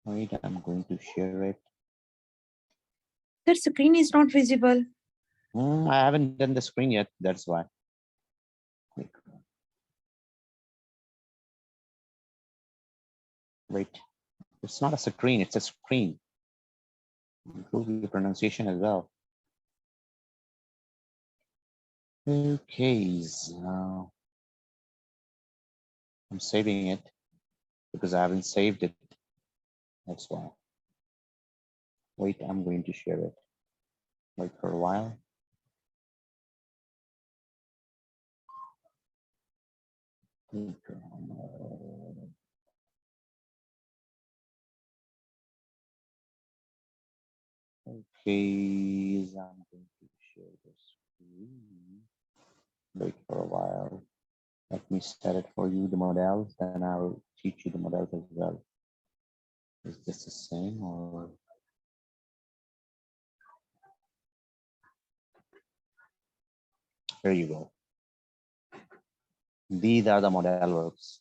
Wait, I'm going to share it. The screen is not visible. I haven't done the screen yet. That's why. Wait, it's not a screen. It's a screen. Improve your pronunciation as well. Okay, so I'm saving it because I haven't saved it. That's why. Wait, I'm going to share it. Wait for a while. Okay, I'm going to share this screen. Wait for a while. Let me set it for you, the models, then I'll teach you the models as well. Is this the same or? Here you go. These are the modal verbs.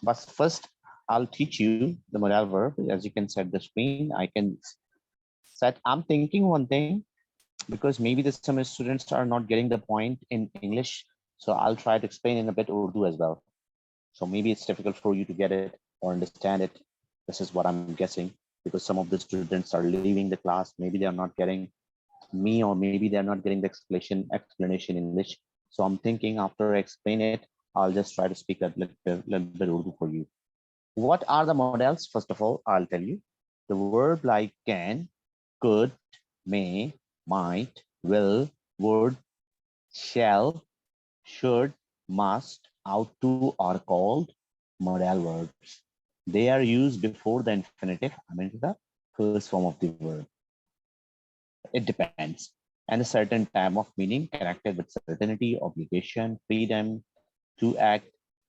But first, I'll teach you the modal verb. As you can set the screen, I can set, I'm thinking one thing, because maybe some students are not getting the point in English. So I'll try to explain in a bit Urdu as well. So maybe it's difficult for you to get it or understand it. This is what I'm guessing, because some of the students are leaving the class. Maybe they are not getting me, or maybe they're not getting the explanation in English. So I'm thinking after I explain it, I'll just try to speak a little bit Urdu for you. What are the models? First of all, I'll tell you. The verb like can, could, may, might, will, would, shall, should, must, ought to are called modal verbs. They are used before the infinitive, I mean the first form of the verb. It depends. And a certain type of meaning connected with certainty, obligation, freedom to act,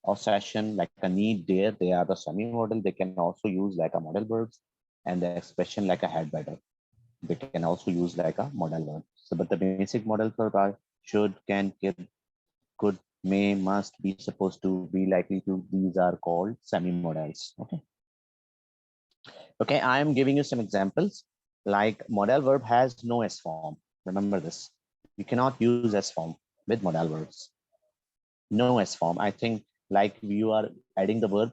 or session, like a need, dare. They are the semi-modal. They can also use like a modal verbs, and the expression like a had better. They can also use like a modal verb. So, but the basic modal verb are should, can, could, may, must, be, supposed to, be, likely to. These are called semi-modals. Okay. Okay, I am giving you some examples. Like modal verb has no S form. Remember this. You cannot use S form with modal verbs. No S form. I think like you are adding the verb,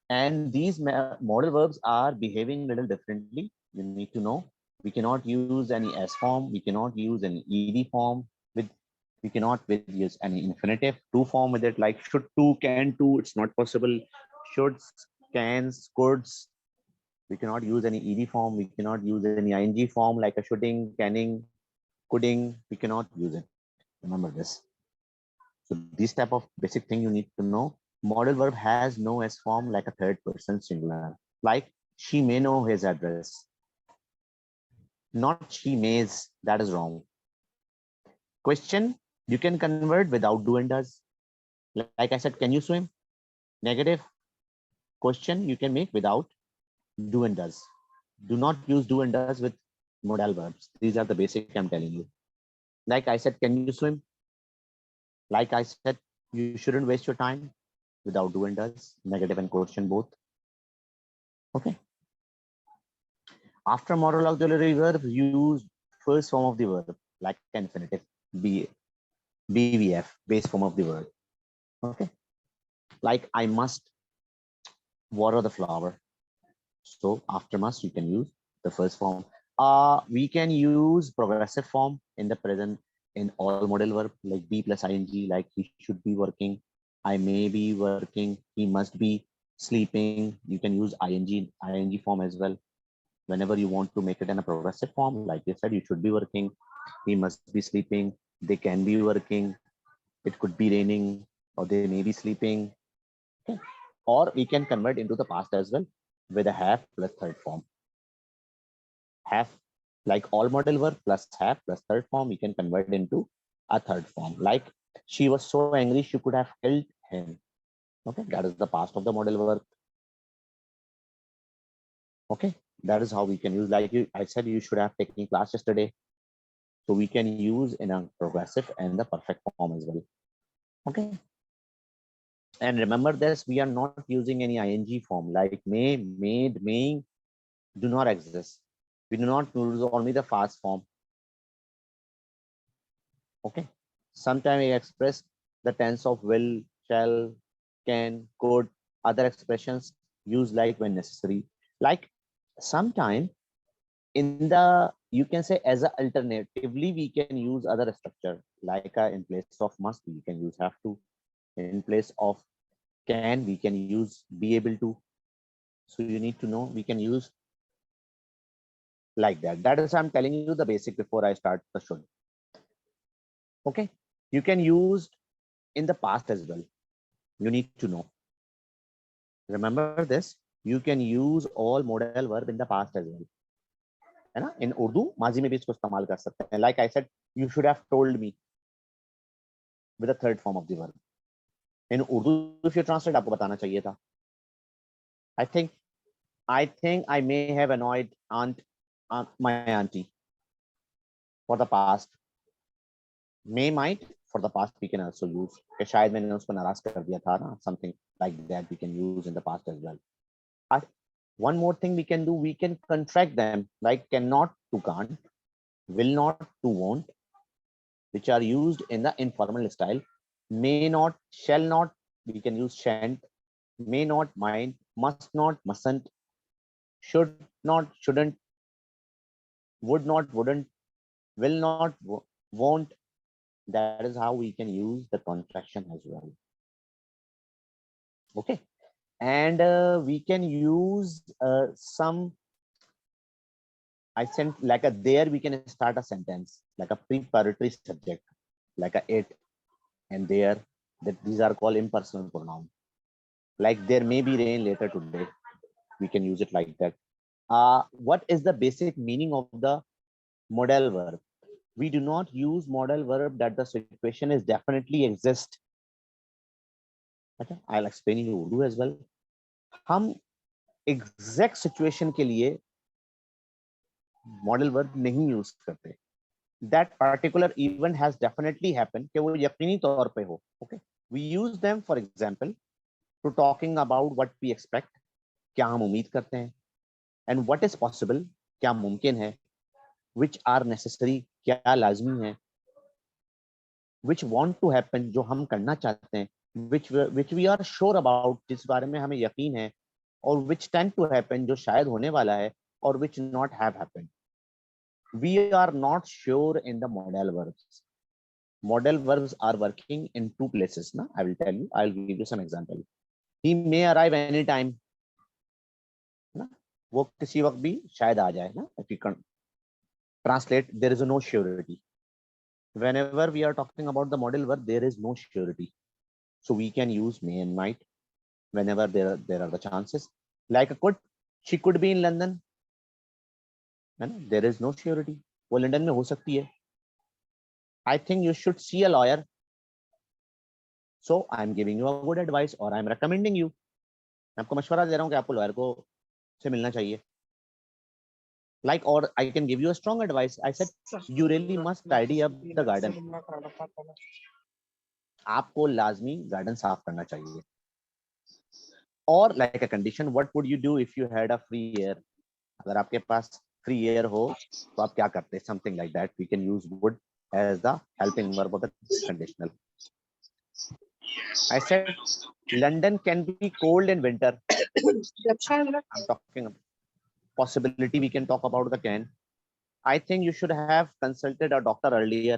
and these modal verbs are behaving a little differently. You need to know. We cannot use any S form. We cannot use any ED form with. We cannot use any infinitive to form with it, like should to, can to. It's not possible. Shoulds, cans, coulds. We cannot use any ED form. We cannot use any ing form like a shooting, canning, coulding. We cannot use it. Remember this. So this type of basic thing you need to know. Modal verb has no S form like a third person singular. Like she may know his address. Not she mays. That is wrong. Question, you can convert without do and does. Like I said, can you swim? Negative. Question you can make without do and does. Do not use do and does with modal verbs. These are the basic I'm telling you. Like I said, can you swim? Like I said, you shouldn't waste your time without do and does, negative and question both. Okay. After modal auxiliary verb, use first form of the verb, like infinitive, be BVF, base form of the verb. Okay. Like I must water the flower. So after must, you can use the first form. We can use progressive form in the present in all modal verb, like be plus ing, like he should be working, I may be working, he must be sleeping. You can use ing form as well whenever you want to make it in a progressive form. Like you said, you should be working, he must be sleeping, they can be working, it could be raining, or they may be sleeping. Okay. Or we can convert into the past as well with a have plus third form. Have, like all modal verb plus have plus third form, we can convert into a third form. Like she was so angry she could have killed him. Okay, that is the past of the modal verb. Okay, that is how we can use. Like I said, you should have taken class yesterday. So we can use in a progressive and the perfect form as well. Okay. And remember this, we are not using any ing form like may, made, maying, do not exist. We do not use only the fast form. Okay. Sometimes we express the tense of will, shall, can, could, other expressions used like when necessary. Like sometime in the, you can say as a alternatively, we can use other structure like in place of must, we can use have to. In place of can, we can use be able to. So you need to know we can use like that. That is I'm telling you the basic before I start the show. Okay. You can use in the past as well. You need to know. Remember this, you can use all modal verb in the past as well. है ना, in Urdu माजी में भी इसको इस्तेमाल कर सकते हैं. Like I said, you should have told me with the third form of the verb. In Urdu if you translate, आपको बताना चाहिए था. I think I may have annoyed my auntie for the past. May might for the past we can also use कि शायद मैंने उसको नाराज कर दिया था ना, something like that we can use in the past as well. One more thing we can do, we can contract them like cannot to can't, will not to won't, which are used in the informal style. May not, shall not, we can use shan't, may not, might, must not, mustn't, should not, shouldn't, would not, wouldn't, will not, won't. That is how we can use the contraction as well. Okay. And we can use some, I sent like a there, we can start a sentence like a preparatory subject, like a it and there, that these are called impersonal pronoun. Like there may be rain later today. We can use it like that. What is the basic meaning of the modal verb? We do not use modal verb that the situation is definitely exist. Okay, I'll explain you Urdu as well. हम exact situation के लिए modal verb नहीं use करते. That particular event has definitely happen कि वो यकीनी तौर पे हो. Okay, we use them for example to talking about what we expect, क्या हम उम्मीद करते हैं, एंड व्हाट इज पॉसिबल, क्या मुमकिन है, विच आर नेसेसरी, क्या लाजमी है, विच वांट टू हैपन, जो हम करना चाहते हैं, which we are sure about, जिस बारे में हमें यकीन है, और विच टेंड टू हैपन, जो शायद होने वाला है, और which not have happened. We are not sure in the modal verbs. Modal verbs are working in two places. Na? I will tell you. I'll give you some example. He may arrive anytime. Na? वो किसी वक्त भी शायद आ जाए. ना? If you can translate, there is no surety. Whenever we are talking about the modal verb, there is no surety. So we can use may and might whenever there are the chances. Like a could, she could be in London. There is no surety. वो London में हो सकती है. I think you should see a lawyer. So I'm giving you a good advice or I'm recommending you. मैं आपको मशवरा दे रहा हूँ कि आपको लॉयर को से मिलना चाहिए. Like, or I can give you a strong advice. I said you really must tidy up the garden. आपको लाजमी गार्डन साफ करना चाहिए. Or like a condition, what would you do if you had a free air? अगर आपके पास free air हो तो आप क्या करते? Something like that. We can use would as the helping verb of the conditional. I said London can be cold in winter. I'm talking possibility. We can talk about the can. I think you should have consulted a doctor earlier.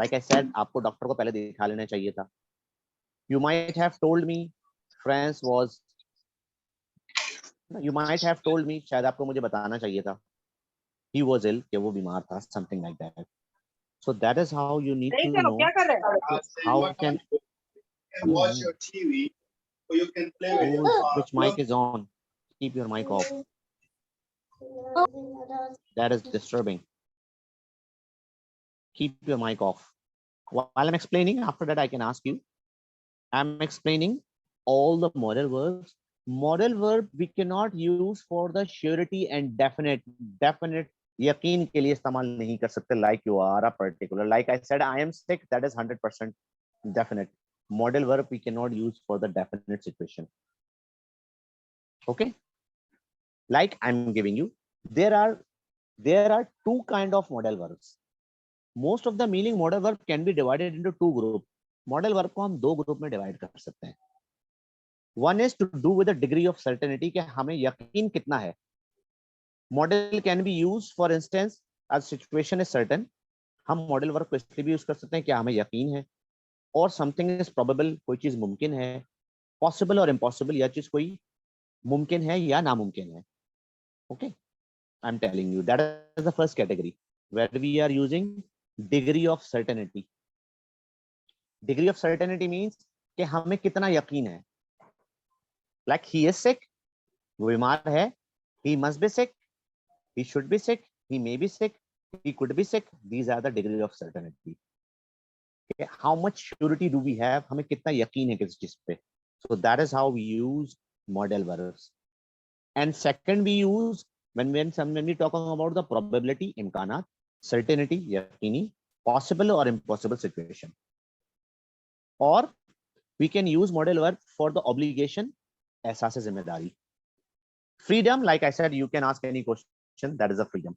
Like I said, आपको doctor को पहले दिखा लेना चाहिए था. You might have told me France was. You might have told me, शायद आपको मुझे बताना चाहिए था. He was ill, कि वो बीमार था, something like that. So that is how you need to know how can watch your TV, or you can play with which mic is on. Keep your mic off. That is disturbing. Keep your mic off. While I'm explaining, after that I can ask you. I'm explaining all the modal verbs. Modal verb we cannot use for the surety and definite यकीन के लिए इस्तेमाल नहीं कर सकते. Like you are a particular, like I said, I am sick, that is 100% definite. Modal verb we cannot use for the definite situation. Okay, like I'm giving you, there are two kind of modal verbs. Most of the meaning modal verb can be divided into two group. Modal verb को हम दो group में divide कर सकते हैं. One is to do with the degree of certainty, कि हमें यकीन कितना है. Modal can be use for instance as situation is certain. हम मॉडल वर्ब को इसलिए भी यूज कर सकते हैं कि हमें यकीन है, और समथिंग इज प्रोबेबल, कोई चीज मुमकिन है. पॉसिबल और इम्पॉसिबल, यह चीज कोई मुमकिन है या नामुमकिन है. Okay, I am telling you that is the first category where we are using degree of certainty. Degree of certainty means कि हमें कितना यकीन है. लाइक ही इज सिक, वो बीमार है. He must be sick, he should be sick, he may be sick, he could be sick. These are the degree of certainty. Okay? How much surety do we have? हमें कितना यकीन है किसी चीज पे. So that is how we use modal verbs. And second, we use when we talking about the probability, इम्कानात, certainty, यकीनी, possible or impossible situation. Or we can use modal verb for the obligation, एहसास जिम्मेदारी. Freedom, like I said, you can ask any question. That is a freedom.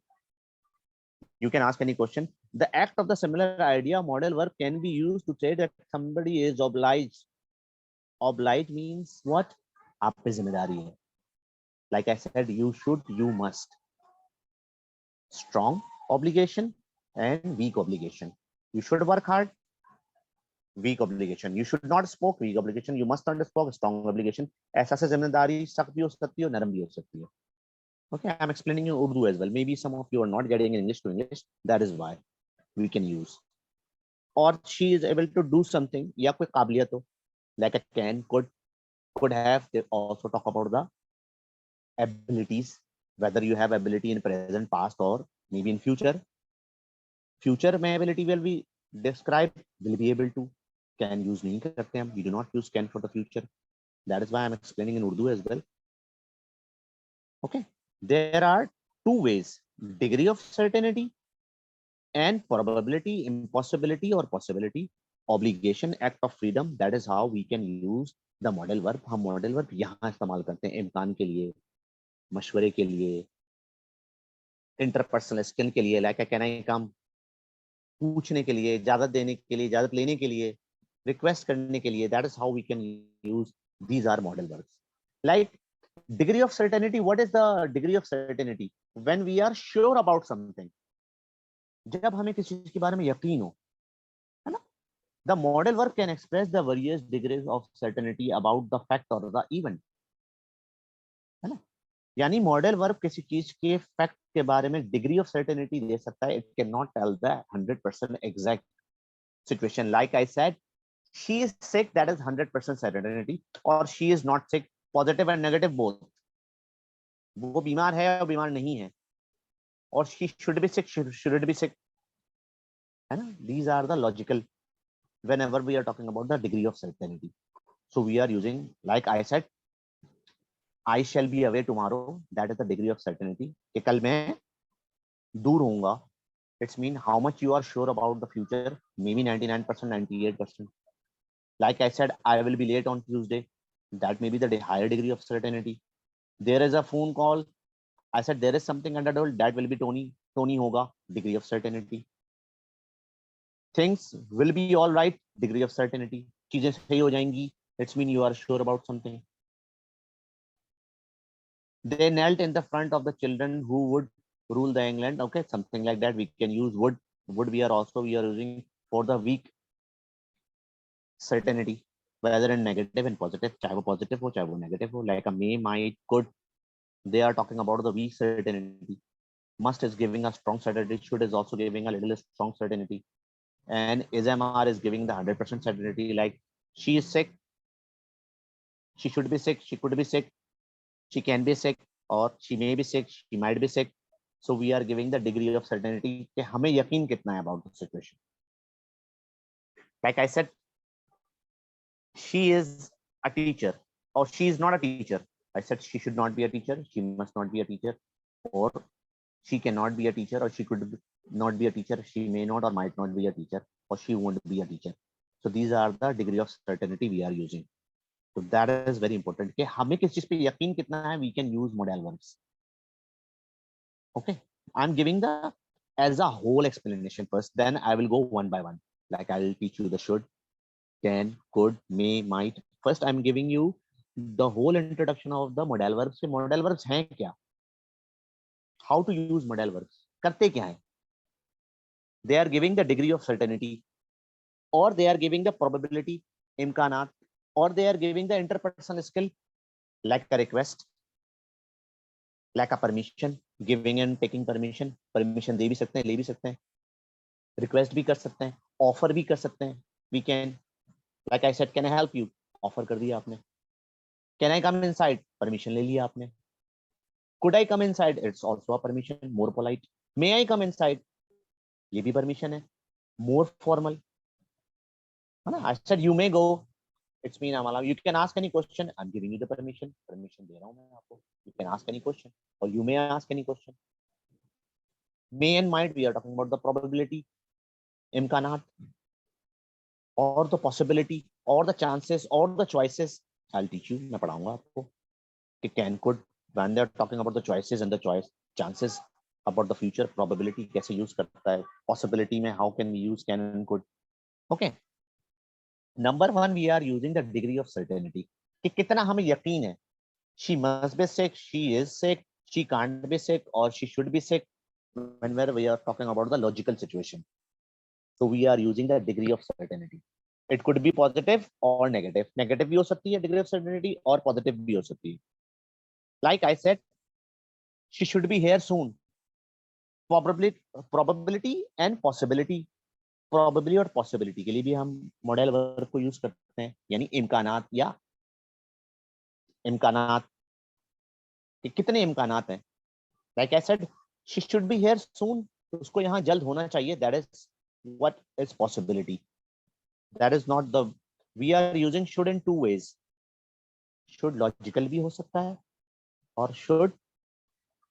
You can ask any question. The act of the similar idea, modal verb can be used to say that somebody is obliged. Obliged means what? आप पे जिम्मेदारी है. Like I said, you should, you must. Strong obligation and weak obligation. You should work hard. Weak obligation. You should not spoke. Weak obligation. You must not spoke. Strong obligation. एहसास जिम्मेदारी सख्त भी हो सकती है, नरम भी हो सकती है. Okay, I'm explaining in Urdu as well. Maybe some of you are not getting English to English. That is why we can use. Or she is able to do something, या कोई काबिलियत हो, like a can, could have. They also talk about the abilities, whether you have ability in present, past, or maybe in future. Future में ability will be described, will be able to. Can use नहीं करते हम. We do not use can for the future. That is why I'm explaining in Urdu as well. Okay, there are two ways: degree of certainty and probability, impossibility or possibility, obligation, act of freedom. That is how we can use the modal verb. हम modal verb यहाँ इस्तेमाल करते हैं इम्कान के लिए, मशवरे के लिए, इंटरपर्सनल स्किल के लिए, लाइक कैन आई कम, पूछने के लिए, इजाजत देने के लिए, इजाजत लेने के लिए, रिक्वेस्ट करने के लिए. That is how we can use these are modal verbs. Like degree of certainty, what is the degree of certainty? When we are sure about something, जब हमें किसी चीज के बारे में यकीन हो, है ना. The modal verb can express the various degrees of certainty about the fact or the event. है ना. यानी मॉडल वर्ब किसी चीज के फैक्ट के बारे में डिग्री ऑफ सर्टेनिटी दे सकता है. It can not tell the 100% exact situation. Like I said, she is sick, that is 100% certainty. और she is not sick, positive and negative both. वो बीमार है और बीमार नहीं है. और she should be sick, should be sick, है ना. These are the logical whenever we are talking about the degree of certainty. So we are using, like I said, I shall be away tomorrow. That is the degree of certainty. कि कल मैं दूर होऊंगा. It's mean how much you are sure about the future. Maybe 99%, 98%. Like I said, I will be late on Tuesday. That may be the higher degree of certainty. There is a phone call. I said there is something under doubt. That will be Tony. Tony होगा. Degree of certainty. Things will be all right, degree of certainty. चीजें सही हो जाएंगी. It's mean you are sure about something. They knelt in the front of the children who would rule the England. Okay, something like that. We can use would. Would we are using for the weak certainty, whether in negative and positive. चाहे वो positive हो, चाहे वो negative हो. Like a may, might, could. They are talking about the weak certainty. Must is giving a strong certainty. Should is also giving a little strong certainty. And SMR is giving the 100% certainty. Like she is sick, she should be sick, she could be sick, she can be sick, or she may be sick, she might be sick. So we are giving the degree of certainty कि हमें यकीन कितना है about the situation. Like I said, she is a teacher or she is not a teacher. I said she should not be a teacher, she must not be a teacher, or she cannot be a teacher, or she could not be a teacher, she may not or might not be a teacher, or she won't be a teacher. So these are the degree of certainty we are using. So that is very important कि हमें किस चीज पे यकीन कितना है, we can use modal verbs. Okay, I'm giving the as a whole explanation first, then I will go one by one. Like I'll teach you the should, can, could, may, might. First I'm giving you the whole introduction of the modal verbs. Modal verbs हैं क्या, how to use modal verbs, करते क्या है. They are giving the degree of certainty, or they are giving the probability, imkanat, or they are giving the interpersonal skill, like a request, like a permission, giving and taking permission. Permission दे भी सकते हैं, ले भी सकते हैं, request भी कर सकते हैं, offer भी कर सकते हैं. We can, like I said, can I help you, offer कर दिया आपने. Can I come inside, permission ले लिया आपने. Could I come inside, it's also a permission, more polite. May I come inside, ये भी permission है, more formal, है ना. I said you may go, it's mean I'm allowed. You can ask any question, I'm giving you the permission. Permission दे रहा हूँ मैं आपको. You can ask any question, or you may ask any question. May and might, we are talking about the probability, imkanat, or the possibility, or the chances, or the choices. I'll teach you, मैं पढ़ाऊंगा आपको कि can, could, when they are talking about the choices and the choice chances about the future, probability कैसे use करता है, possibility में how can we use can and could. Okay, number one, we are using the degree of certainty कि कितना हमें यकीन है. She must be sick, she is sick, she can't be sick, or she should be sick, whenever we are talking about the logical situation. So we are using the degree of certainty. It could be positive or negative. Negative भी हो सकती है degree of certainty, और positive भी हो सकती है. Like I said, she should be here soon. Probability and possibility. Probability और possibility के लिए भी हम modal verb को use करते हैं, यानी इम्कानात या इम्कानात कि कितने इम्कानात हैं. Like I said, she should be here soon. उसको यहाँ जल्द होना चाहिए. That is what is possibility. That is not the. We are using should in two ways. Should logical भी हो सकता है, और should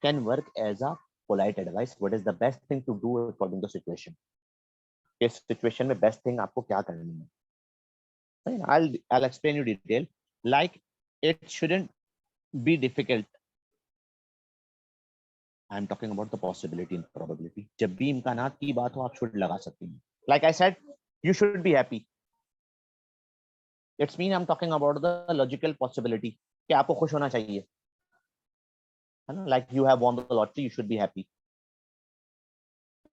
can work as a polite advice. What is the best thing to do according to situation? इस situation में best thing आपको क्या करनी है. I'll explain you detail. Like it shouldn't be difficult. I'm talking about the possibility and probability. जब भी इम्कानात की बात हो, आप should लगा सकते हैं. Like I said, you should be happy. It's mean I'm talking about the logical possibility कि आपको खुश होना चाहिए. Like you have won the lottery, you should be happy.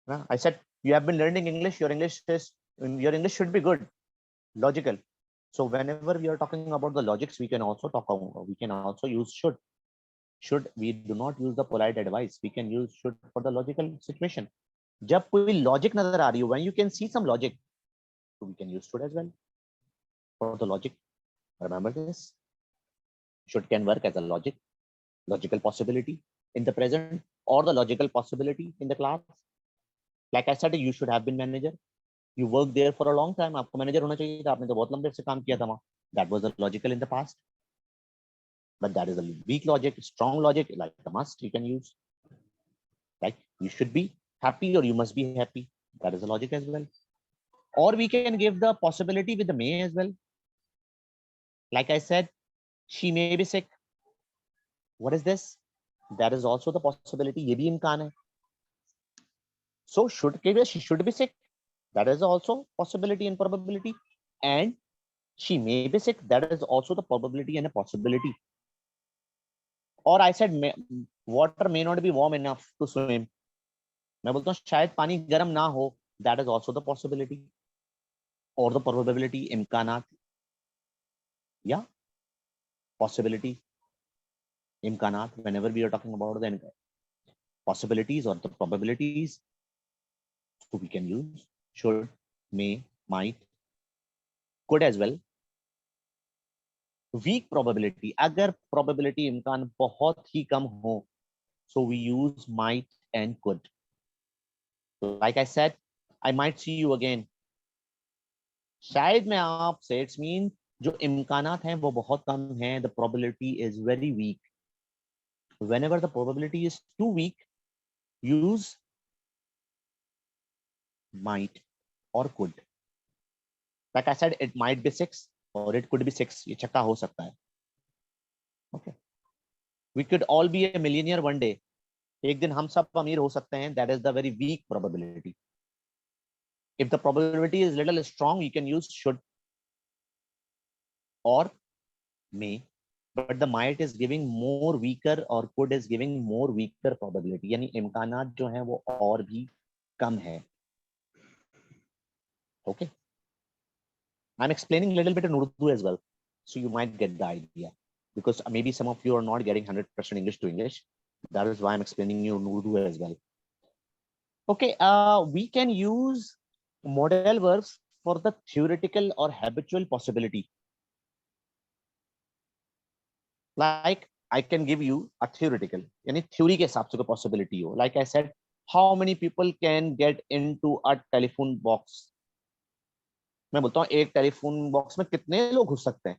I said you have been learning English. Your English should be good, logical. So whenever we are talking about the logics, we can also use should. Should, we do not use the polite advice. We can use should for the logical situation. जब कोई logic नजर आ रही हो, when you can see some logic, so we can use should as well for the logic. Remember this. Should can work as a logical possibility in the present, or the logical possibility in the class. Like I said, you should have been manager. You worked there for a long time. आपको manager होना चाहिए था. आपने तो बहुत लंबे से काम किया था वहाँ. That was the logical in the past. But that is a weak logic. Strong logic, like a must, you can use. Like you should be happy, or you must be happy. That is a logic as well. Or we can give the possibility with the may as well. Like I said, she may be sick. What is this? That is also the possibility. ये भी इम्कान है. So should she should be sick. That is also possibility and probability. And she may be sick. That is also the probability and a possibility. Or I said water may not be warm enough to swim. मैं बोलता हूँ शायद पानी गर्म ना हो. That is also the possibility or the probability. इम्कानात या possibility, इम्कानात. Whenever we are talking about the possibilities or the probabilities, so we can use should, may, might, could as well. Weak probability, अगर probability इम्कान बहुत ही कम हो, so we use might and could. Like I said, I might see you again. शायद मैं आपसे, it's mean जो इम्कानात हैं वो बहुत कम हैं. The probability is very weak. Whenever the probability is too weak, use might or could. Like I said, it might be 6 or it could be 6. ये चक्का हो सकता है. Okay. We could all be a millionaire one day. एक दिन हम सब अमीर हो सकते हैं. That is the very weak probability. If the probability is little strong, you can use should or may. But the might is giving more weaker or could is giving more weaker probability. यानी इम्कानात जो हैं वो और भी कम है. Okay. I'm explaining a little bit in Urdu as well, so you might get the idea. Because maybe some of you are not getting 100% English to English. That is why I'm explaining you in Urdu as well. Okay, we can use modal verbs for the theoretical or habitual possibility. Like I can give you a theoretical, यानी theory के हिसाब से कोई possibility हो. Like I said, how many people can get into a telephone box? मैं बोलता हूँ एक टेलीफोन बॉक्स में कितने लोग घुस सकते हैं.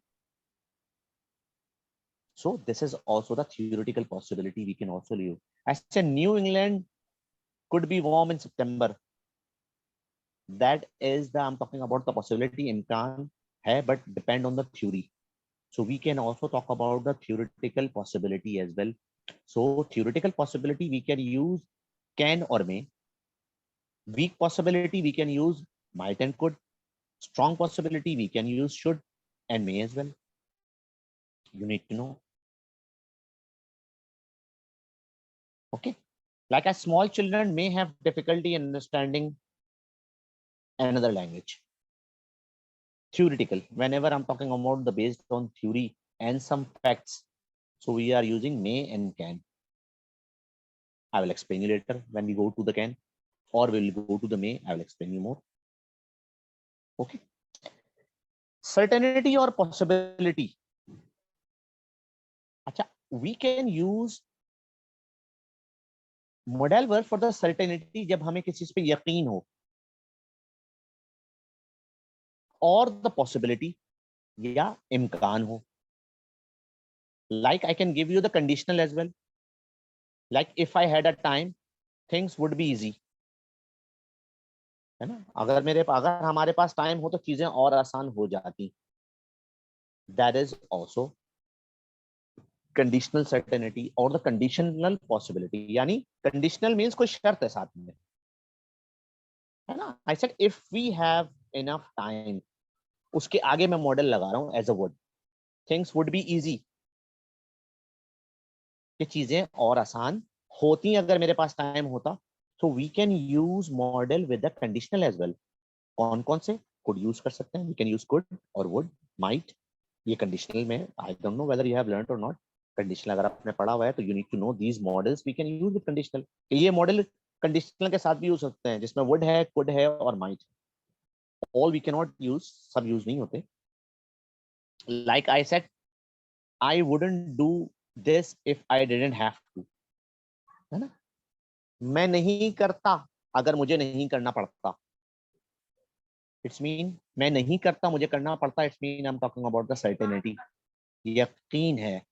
So this is also the theoretical possibility we can also use. I said New England could be warm in September. That is the, I'm talking about the possibility. इम्कान है, but depend on the theory. So we can also talk about the theoretical possibility as well. So theoretical possibility we can use can or may. Weak possibility we can use might and could. Strong possibility we can use should and may as well. You need to know. Okay. Like as small children may have difficulty in understanding another language. Theoretical. Whenever I'm talking about the based on theory and some facts, so we are using may and can. I will explain you later when we go to the can, or we'll go to the may. I will explain you more. Okay. Certainty or possibility. Acha, we can use modal verb for the certainty जब हमें किसी चीज पे यकीन हो, और the possibility या इम्कान हो. Like I can give you the conditional as well. Like if I had a time, things would be easy. है ना, अगर हमारे पास टाइम हो तो चीजें और आसान हो जाती. That is also conditional certainty or the conditional possibility. यानी conditional means कोई शर्त है साथ में, है ना. I said if we have enough time, उसके आगे मैं मॉडल लगा रहा हूं as a word. Things would be easy. कि चीजें और आसान होती अगर मेरे पास टाइम होता. So we can use model with the conditional as well. कौन कौन से could use कर सकते हैं? We can use could or would, might. ये conditional में I don't know whether you have learned or not. Conditional अगर आपने पढ़ा हुआ है तो you need to know these models we can use with conditional. ये model conditional के साथ भी यूज सकते हैं जिसमें would है, could है और might. All we cannot use, सब यूज नहीं होते. Like I said, I wouldn't do this if I didn't have to. है ना, मैं नहीं करता अगर मुझे नहीं करना पड़ता. It's mean मैं नहीं करता मुझे करना पड़ता. It's mean I'm talking about the certainty. यकीन है.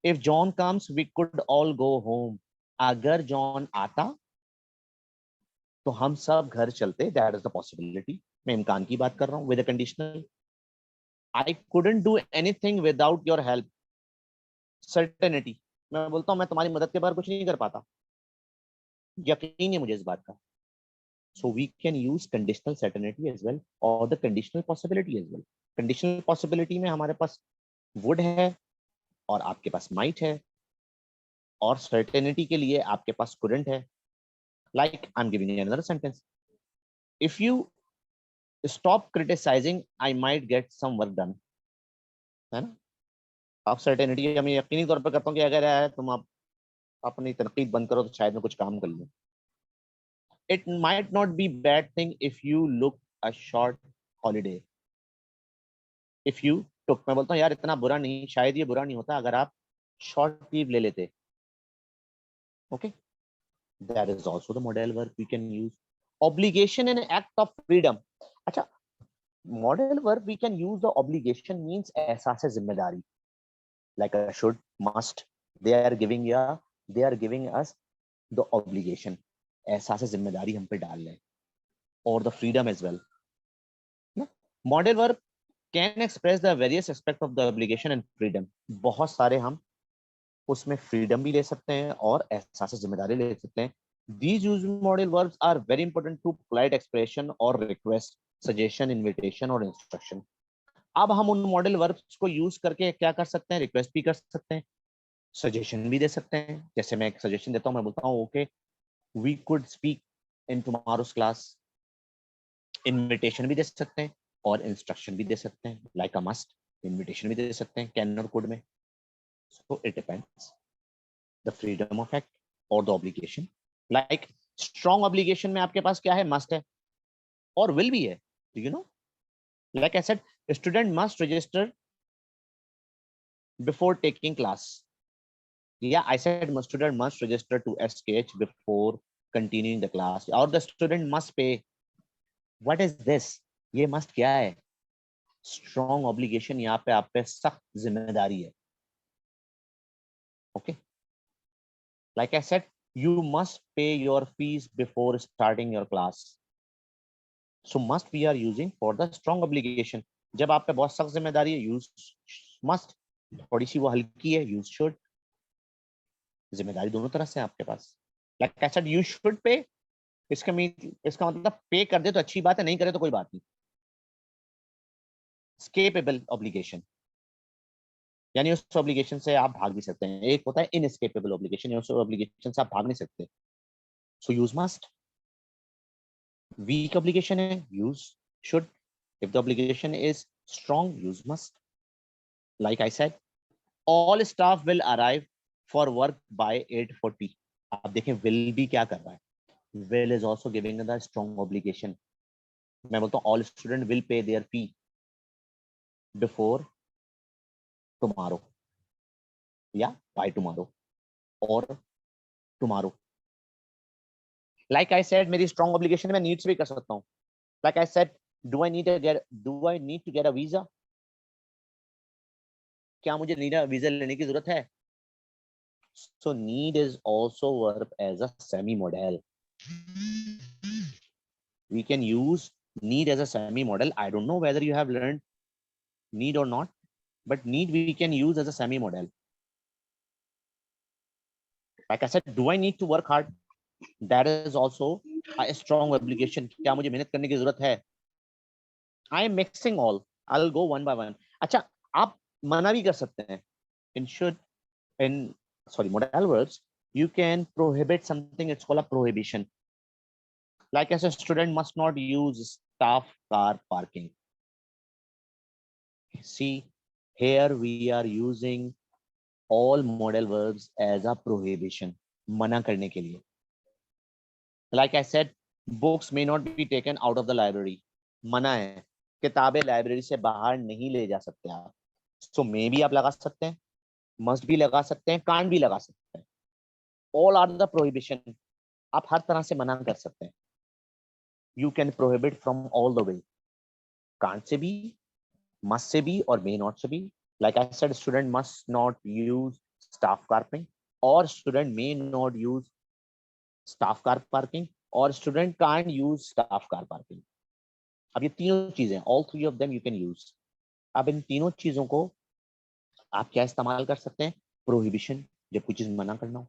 If John comes, we could all go home. अगर जॉन आता तो हम सब घर चलते. That is the possibility. मैं इम्कान की बात कर रहा हूँ with a conditional. I couldn't do anything without your help. Certainty. मैं बोलता हूँ मैं तुम्हारी मदद के बगैर कुछ नहीं कर पाता. यकीन है मुझे इस बात का. So we can use conditional certainty as well or the conditional possibility as well. Conditional possibility में हमारे पास would है और आपके पास might है, और certainty के लिए आपके पास couldn't है. Like I'm giving you another sentence. If you stop criticizing, I might get some work done. है ना, आप certainty मैं यकीनी तौर पर करता हूँ कि अगर तुम आप अपनी तनकीद बंद करो तो शायद मैं कुछ काम कर लूँ. It might not be bad thing if you look a short holiday. If you took, मैं बोलता हूँ यार इतना बुरा नहीं, शायद ये बुरा नहीं होता अगर आप short leave ले लेते. Okay, that is also the modal verb we can use. Obligation and act of freedom. अच्छा, modal verb we can use the obligation means एहसास जिम्मेदारी. Like a should, must. They are giving us the obligation. एहसास जिम्मेदारी हम पे डाल रहे हैं. Or the freedom as well. Modal verb can express the various aspect of the obligation and freedom. बहुत सारे हम उसमें फ्रीडम भी ले सकते हैं और एहसास जिम्मेदारी ले सकते हैं। These use model verbs are very important to polite expression or request, suggestion, invitation और instruction। अब हम उन मॉडल वर्ब्स को यूज करके क्या कर सकते हैं, रिक्वेस्ट भी कर सकते हैं, सजेशन भी दे सकते हैं। जैसे मैं एक सजेशन देता हूँ, मैं बोलता हूँ okay we could speak in tomorrow's class. Invitation भी दे सकते हैं और इंस्ट्रक्शन भी दे सकते हैं, लाइक अ मस्ट। इनविटेशन भी दे सकते हैं कैन और कुड में। So it depends the freedom of act और the obligation. Like strong obligation में आपके पास क्या है, मस्ट है और विल भी है, you know. Like I said student must register before taking class, या I said student must register to SKH before continuing the class, और the student must pay. What is this, ये must क्या है, strong obligation. यहाँ पे आप पे सख्त जिम्मेदारी है। Okay, like I said you must pay your fees before starting your class. So must we are using for the strong obligation. जब आप पे बहुत सख्त जिम्मेदारी है, यूज मस्ट। थोड़ी सी वो हल्की है, यूज शुड। जिम्मेदारी दोनों तरह से आपके पास। Like I said you should pay, इसका मतलब पे कर दे तो अच्छी बात है, नहीं करे तो कोई बात नहीं। स्केपेबल ऑब्लिगेशन, यानी उस ऑब्लिगेशन से आप भाग भी सकते हैं। एक होता है इनएस्केपेबल ऑब्लिगेशन, उस ऑब्लिगेशन से आप भाग नहीं सकते। So use must. Weak obligation है, use should. If the obligation is strong, use must. Like I said all staff will arrive for work by 8:40। आप देखें विल भी क्या कर रहा है, will is also giving the strong obligation. मैं बोलता हूँ all student will pay their fee before tomorrow, या बाय टुमारो, और टुमारो। लाइक आई सेड मेरी स्ट्रॉन्ग ऑब्लिगेशन मैं नीड से भी कर सकता हूँ। Like I said do I need to get a visa, क्या मुझे वीजा लेने की जरूरत है। So need is also verb as a semi modal. We can use need as a semi model. I don't know whether you have learned need or not, but need we can use as a semi model. Like I said, do I need to work hard? That is also a strong obligation. क्या मुझे मेहनत करने की जरूरत है? I am mixing all. I'll go one by one. अच्छा, आप मना भी कर सकते हैं. In should, in sorry, modal verbs, you can prohibit something. It's called a prohibition. Like as a student must not use staff car parking. See, here we are using all modal verbs as a prohibition, मना करने के लिए. Like I said, books may not be taken out of the library. मना है, किताबें library से बाहर नहीं ले जा सकते आप. So may भी आप लगा सकते हैं, must भी लगा सकते हैं, can't भी लगा सकते हैं. All are the prohibition. आप हर तरह से मना कर सकते हैं. You can prohibit from all the way. Can't से भी, must से भी और may not से भी. Like I said, student must not use staff carping, or student may not use staff car parking, or student can't use staff car parking. अब ये तीनों चीजें, all three of them you can use. अब इन तीनों चीजों को आप क्या इस्तेमाल कर सकते हैं, प्रोहिबिशन, जब कोई चीज मना करना हो.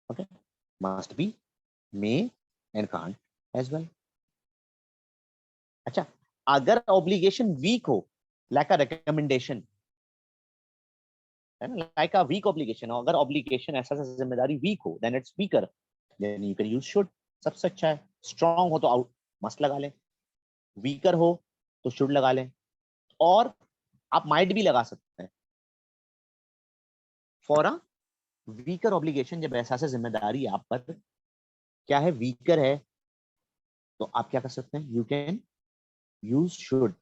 Okay, must be, may and can't as well. अच्छा, अगर ऑब्लिगेशन वीक हो, लाइक अ रिकमेंडेशन, है ना, लाइक अ वीक ऑब्लिगेशन, अगर ऑब्लिगेशन ऐसा जिम्मेदारी वीक हो, then it's weaker, then you can use should. सबसे अच्छा है. स्ट्रांग हो तो आउट मस्ट लगा लें, वीकर हो तो शुड लगा लें, और आप माइट भी लगा सकते हैं फॉर अ वीकर ऑब्लिगेशन. जब ऐसा से जिम्मेदारी आप पर क्या है, वीकर है, तो आप क्या कर सकते हैं, यू कैन यूज शुड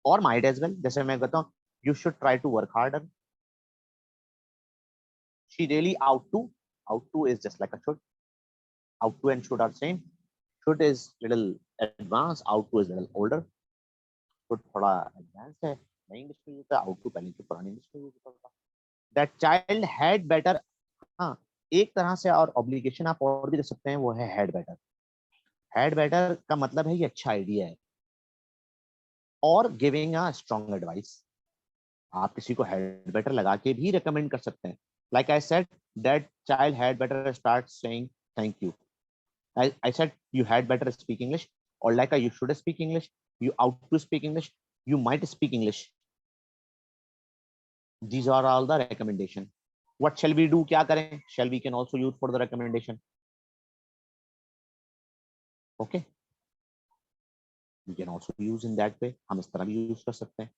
और माइट एज वेल. जैसे मैं कहता हूँ you should try to work harder. She really ought to is just like a should. Ought to and should are same. Should is little advance, ought to is little older. Should थोड़ा advance है, नई English में use होता है, out to पहले की पुरानी English में यूज होता है. That child had better. हाँ, एक तरह से और ऑब्लिगेशन आप और भी दे सकते हैं, वो है हैड बेटर. हैड बेटर का मतलब है ये अच्छा आइडिया है. और गिविंग अ स्ट्रॉन्ग एडवाइस, आप किसी को हैड बेटर लगा के भी रिकमेंड कर सकते हैं. Like I said that child had better start saying thank you. I said you had better speak English, or like you should speak English, you ought to speak English, you might speak English. These are all the recommendation. What shall we do? क्या करें? Shall we can also use for the recommendation. Okay. We can also use in that way. हम इस तरह भी use कर सकते हैं.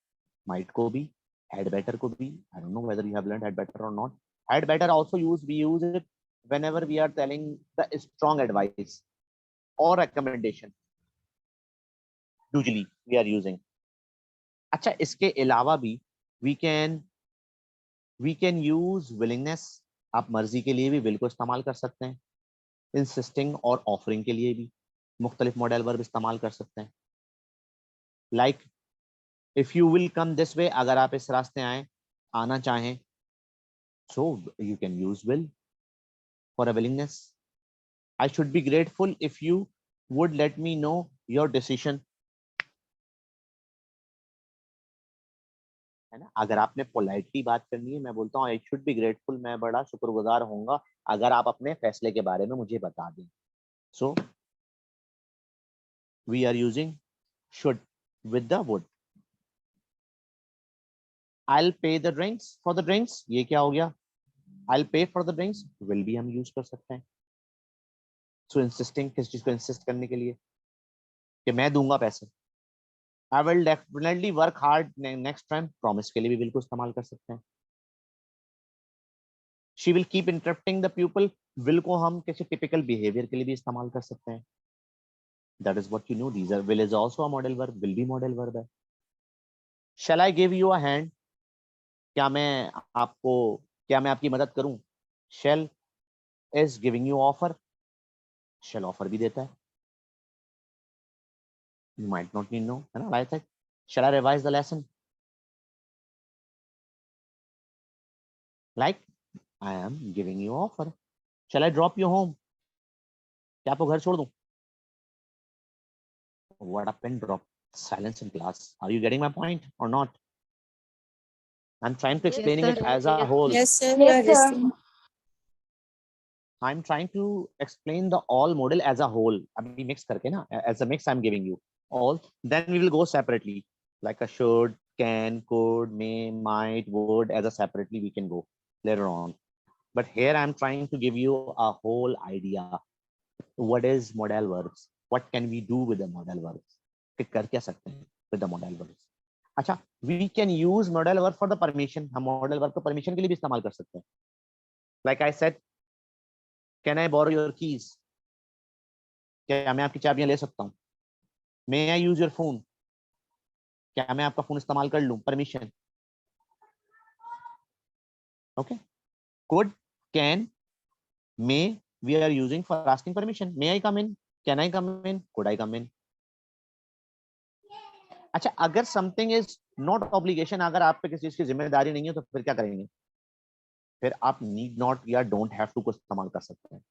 Might को भी, had better को भी. I don't know whether you have learned had better or not. Had better also we use it whenever we are telling the strong advice or recommendation. Usually we are using. अच्छा, इसके अलावा भी we can use willingness. आप मर्जी के लिए भी will को इस्तेमाल कर सकते हैं. insisting और offering के लिए भी मुख्तलिफ मॉडल वर्ब इस्तेमाल कर सकते हैं. like if you will come this way, अगर आप इस रास्ते आए, आना चाहें, so you can use will for a willingness. I should be grateful if you would let me know your decision. है ना, अगर आपने पोलाइटली बात करनी है, मैं बोलता हूँ आई शुड बी ग्रेटफुल, मैं बड़ा शुक्रगुजार होऊंगा अगर आप अपने फैसले के बारे में मुझे बता दें. So we are using should with the would. I'll pay the drinks for the drinks, ये क्या हो गया? I'll pay for the drinks, will भी हम यूज कर सकते हैं. So insisting, किस चीज को इंसिस्ट करने के लिए कि मैं दूंगा पैसे. I will definitely work hard next time, promise के लिए भी will को इस्तेमाल कर सकते हैं. She will keep interrupting the pupil, will को हम किसी typical behavior के लिए भी इस्तेमाल कर सकते हैं. That is what you know. These are, will is also a modal verb, will be modal verb है. Shall I give you a hand? क्या मैं आपकी मदद करूं? Shall is giving you offer. Shall offer भी देता है. You might not need know, है ना? Like that. Shall I revise the lesson? Like I am giving you offer. Shall I drop you home? क्या आपको घर छोड़ दूं? What a pin drop. Silence in class. Are you getting my point or not? I'm trying to explaining it as a whole. Yes, sir. Yes, sir. I'm trying to explain the all model as a whole. अभी mix करके ना, as a mix I'm giving you all. Then we will go separately, like a should, can, could, may, might, would. As a separately we can go later on. But here I'm trying to give you a whole idea. What is modal verbs? What can we do with the modal verbs? कि कर क्या सकते हैं with the modal verbs? अच्छा, we can use modal verb for the permission. हम modal verb को permission के लिए भी इस्तेमाल कर सकते हैं. Like I said, can I borrow your keys? क्या मैं आपकी चाबियां ले सकता हूँ? May I use your phone? क्या मैं आपका फोन इस्तेमाल कर लूं? Permission. Okay. Could, can, may we are using for asking permission. May I come in? Can I come in? Could I come in? अच्छा, अगर समथिंग इज नॉट ऑब्लिगेशन, अगर आप पे किसी चीज की जिम्मेदारी नहीं है, तो फिर क्या करेंगे? फिर आप नीड नॉट या डोंट हैव टू को इस्तेमाल कर सकते हैं.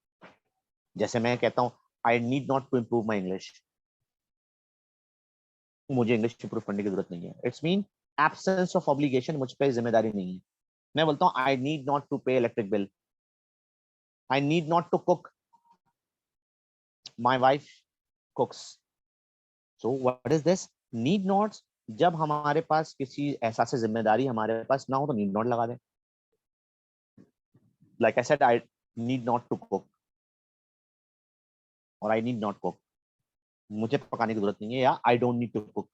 जैसे मैं कहता हूं I need not to improve my English, मुझे इंग्लिश इंप्रूव करने की जरूरत नहीं है. It's mean absence of obligation, मुझ पे जिम्मेदारी नहीं है. मैं बोलता हूँ I need not to pay electric bill, I need not to cook, my wife cooks. So what is this? Need not. जब हमारे पास किसी एहसास से जिम्मेदारी हमारे पास ना हो तो नीड नॉट लगा दें. Like I said I need not to cook और आई नीड नॉट कुक, मुझे पकाने की जरूरत नहीं है, या I don't need to cook,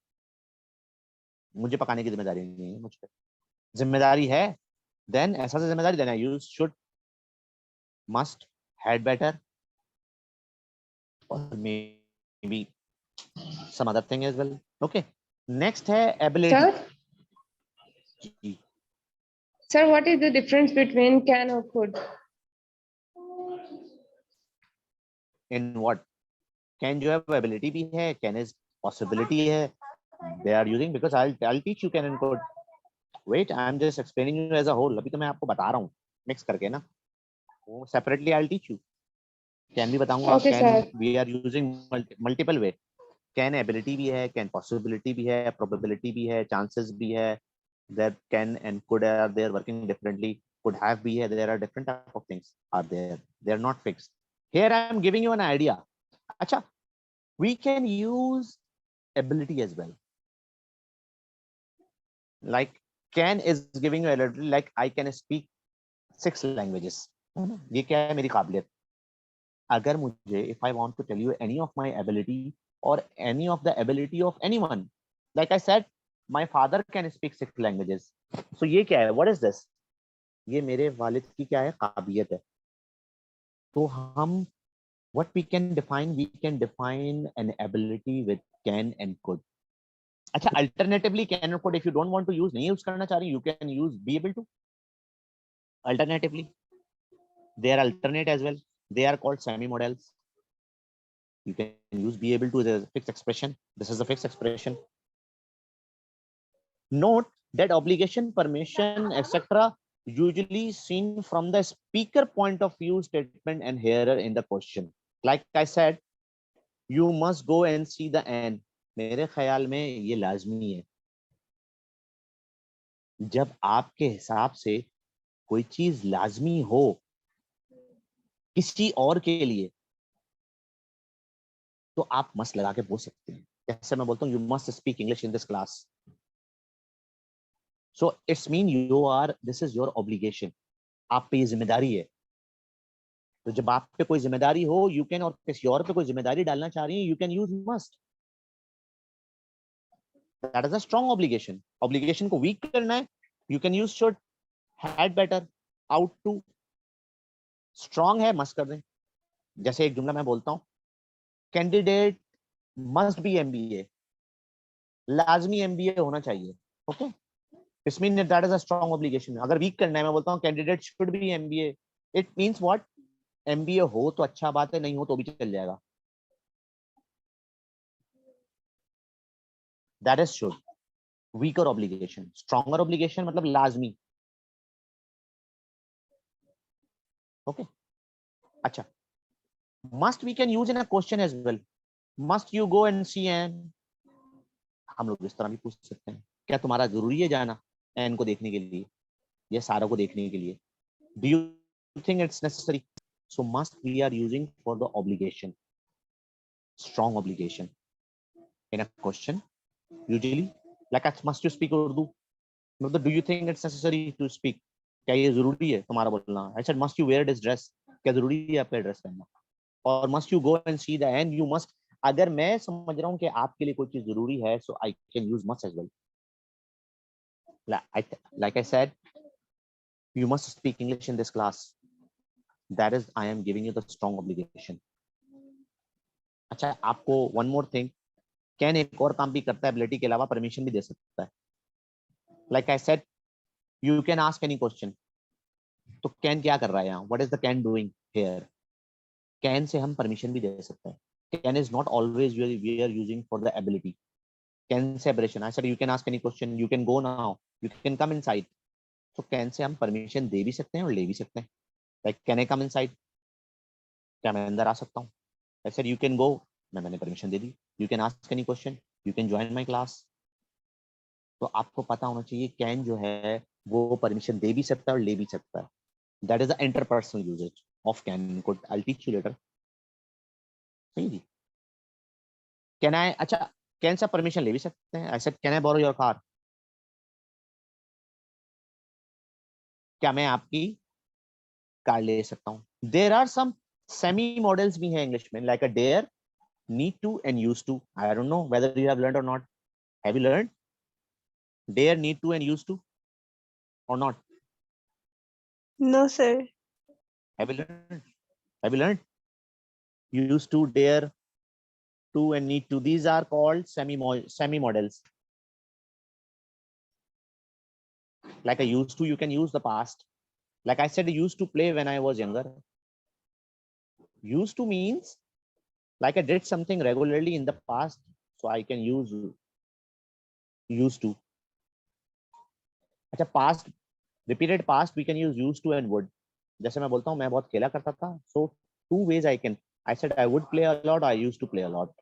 मुझे पकाने की जिम्मेदारी नहीं है. मुझ पे जिम्मेदारी है, देन एहसास से जिम्मेदारी, then I use should, must, had better, और may be some other thing as well. Okay, next है ability. Sir? Sir, what is the difference between can or could? In what? Can जो है वो ability भी है, can is possibility है. They are using because I'll teach you can and could. Wait, I'm just explaining you as a whole. अभी तो मैं आपको बता रहा हूँ mix करके ना. वो separately I'll teach you. Can भी बताऊंगा. Okay, can sir. we are using multiple way. Can ability भी है, कैन पॉसिबिलिटी भी है, प्रोबेबिलिटी भी है, चांसेस भी है, that can and could are there working differently, could have be here, there are different type of things are there, they are not fixed. Here I am giving you an idea. Acha, we can use ability as well, like can is giving you ability, like I can speak 6 languages, है ना, ये क्या है मेरी काबिलियत. अगर मुझे if I want to tell you any of my ability or any of the ability of anyone, like I said my father can speak 6 languages, so ये क्या है, what is this, ये मेरे वालिद की क्या है, काबिलियत है. तो हम what we can define an ability with can and could. अच्छा, alternatively can and could if you don't want to use, नहीं use करना चाह रही, you can use be able to. Alternatively they are alternate as well, they are called semi modals. You can use be able to as a fixed expression, this is a fixed expression. Note that obligation, permission, etc. usually seen from the speaker point of view statement and hearer in the question. Like I said, you must go and see the end. मेरे ख्याल में ये लाजमी है. जब आपके हिसाब से कोई चीज लाजमी हो किसी और के लिए, तो आप मस्ट लगा के बोल सकते हैं. जैसे मैं बोलता हूँ, you must speak English in this class, so it's mean you are, this is your obligation, आप पे ये जिम्मेदारी है. तो जब आप पे कोई जिम्मेदारी हो, यू कैन, और किसी और पे कोई जिम्मेदारी डालना चाह रही है, you can use must. That is a strong obligation. Obligation को वीक करना है, you can use should, had, better, ought to. Strong है, मस्ट कर दें. जैसे एक जुमला मैं बोलता हूँ, कैंडिडेट मस्ट बी एमबीए, लाजमी एमबीए होना चाहिए. Okay, it mean that is a strong obligation. अगर वीक करना है, मैं बोलता हूँ candidate should be MBA, it means what, MBA हो तो अच्छा बात है, नहीं हो तो भी चल जाएगा. That is should. Weaker obligation. Stronger obligation मतलब लाजमी. ओके, अच्छा. Must we can use in a question as well. Must you go and see an, हम लोग इस तरह भी पूछ सकते हैं, क्या तुम्हारा जरूरी है जाना एन को देखने के लिए या सारा को देखने के लिए. Do you think it's necessary? So must we are using for the obligation, strong obligation in a question usually, like must you speak Urdu, मतलब do you think it's necessary to speak, क्या ये जरूरी है तुम्हारा बोलना. I said must you wear this dress, क्या जरूरी है आपका ड्रेस पहनना. और must you go and see the end, you must. अगर मैं समझ रहा हूँ कि आपके लिए कोई चीज जरूरी है, so I can use must as well. Like I said, you must speak English in this class. That is, I am giving you the strong obligation. अच्छा, आपको one more thing, कैन एक और काम भी करता है, एबिलिटी के अलावा परमिशन भी दे सकता है. Like I said, you can ask any question. तो कैन क्या कर रहा है यहाँ, what is the can doing here. Can से हम परमिशन भी दे सकते हैं. Can is not always we are using for the ability. Can से एब्रेशन, I said you can ask any question, you can go now, you can come inside. तो can से हम परमिशन दे भी सकते हैं और ले भी सकते हैं. Like can I come inside, क्या मैं अंदर आ सकता हूँ. I said you can go, मैंने परमिशन दे दी. You can ask any question, you can join my class. तो आपको पता होना चाहिए कैन जो है वो परमिशन दे भी सकता है और ले भी सकता है. That is the interpersonal usage of can could. I will teach you later. सही जी. कैन आई, अच्छा, कैन से परमिशन ले भी सकते हैं. I said can I borrow your car, क्या मैं आपकी कार ले सकता हूँ. There are some semi models भी हैं इंग्लिश में, like a dare, need to and use to. I don't know whether you have learned और not. Have you learned dare, need to and use to or not? No, sir. Have you learned? Have you learned? Used to, dare to, and need to. These are called semi models. Like I used to, you can use the past. Like I said, I used to play when I was younger. Used to means like I did something regularly in the past, so I can use used to. अच्छा, past, repeated past, we can use used to and would. जैसे मैं बोलता हूँ मैं बहुत खेला करता था, so two ways I can. I said I would play a lot, I used to play a lot.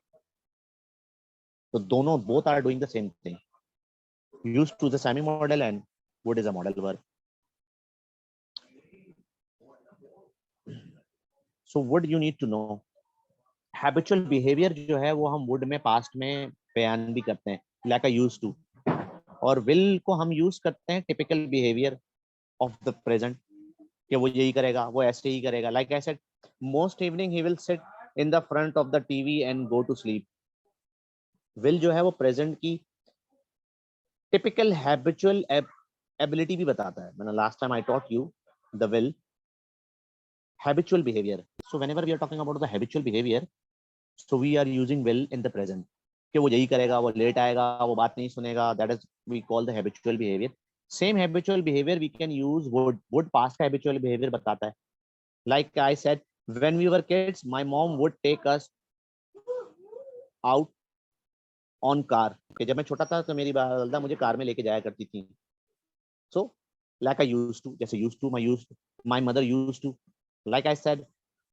तो दोनों both are doing the same thing. Used to the semi model and would is a modal verb. So would you need to know. Habitual behavior जो है वो हम would में past में बयान भी करते हैं, like I used to. और will को हम use करते हैं typical behavior of the present, कि वो यही करेगा, वो ऐसे ही करेगा. Like I said, most evening he will sit in the front of the TV and go to sleep. Will जो है वो present की typical habitual ability भी बताता है. मैंने last time I taught you the will habitual behavior. So whenever we are talking about the habitual behavior, so we are using will in the present. कि वो यही करेगा, वो लेट आएगा, वो बात नहीं सुनेगा. That is we call the habitual behavior. Same habitual behavior we can use would past का habitual behavior बताता है. Like I said, when we were kids, my mom would take us out on car. कि जब मैं छोटा था तो मेरी वालदा मुझे कार में लेके जाया करती थी. So like I used to, जैसे used to, my mother used to. Like I said,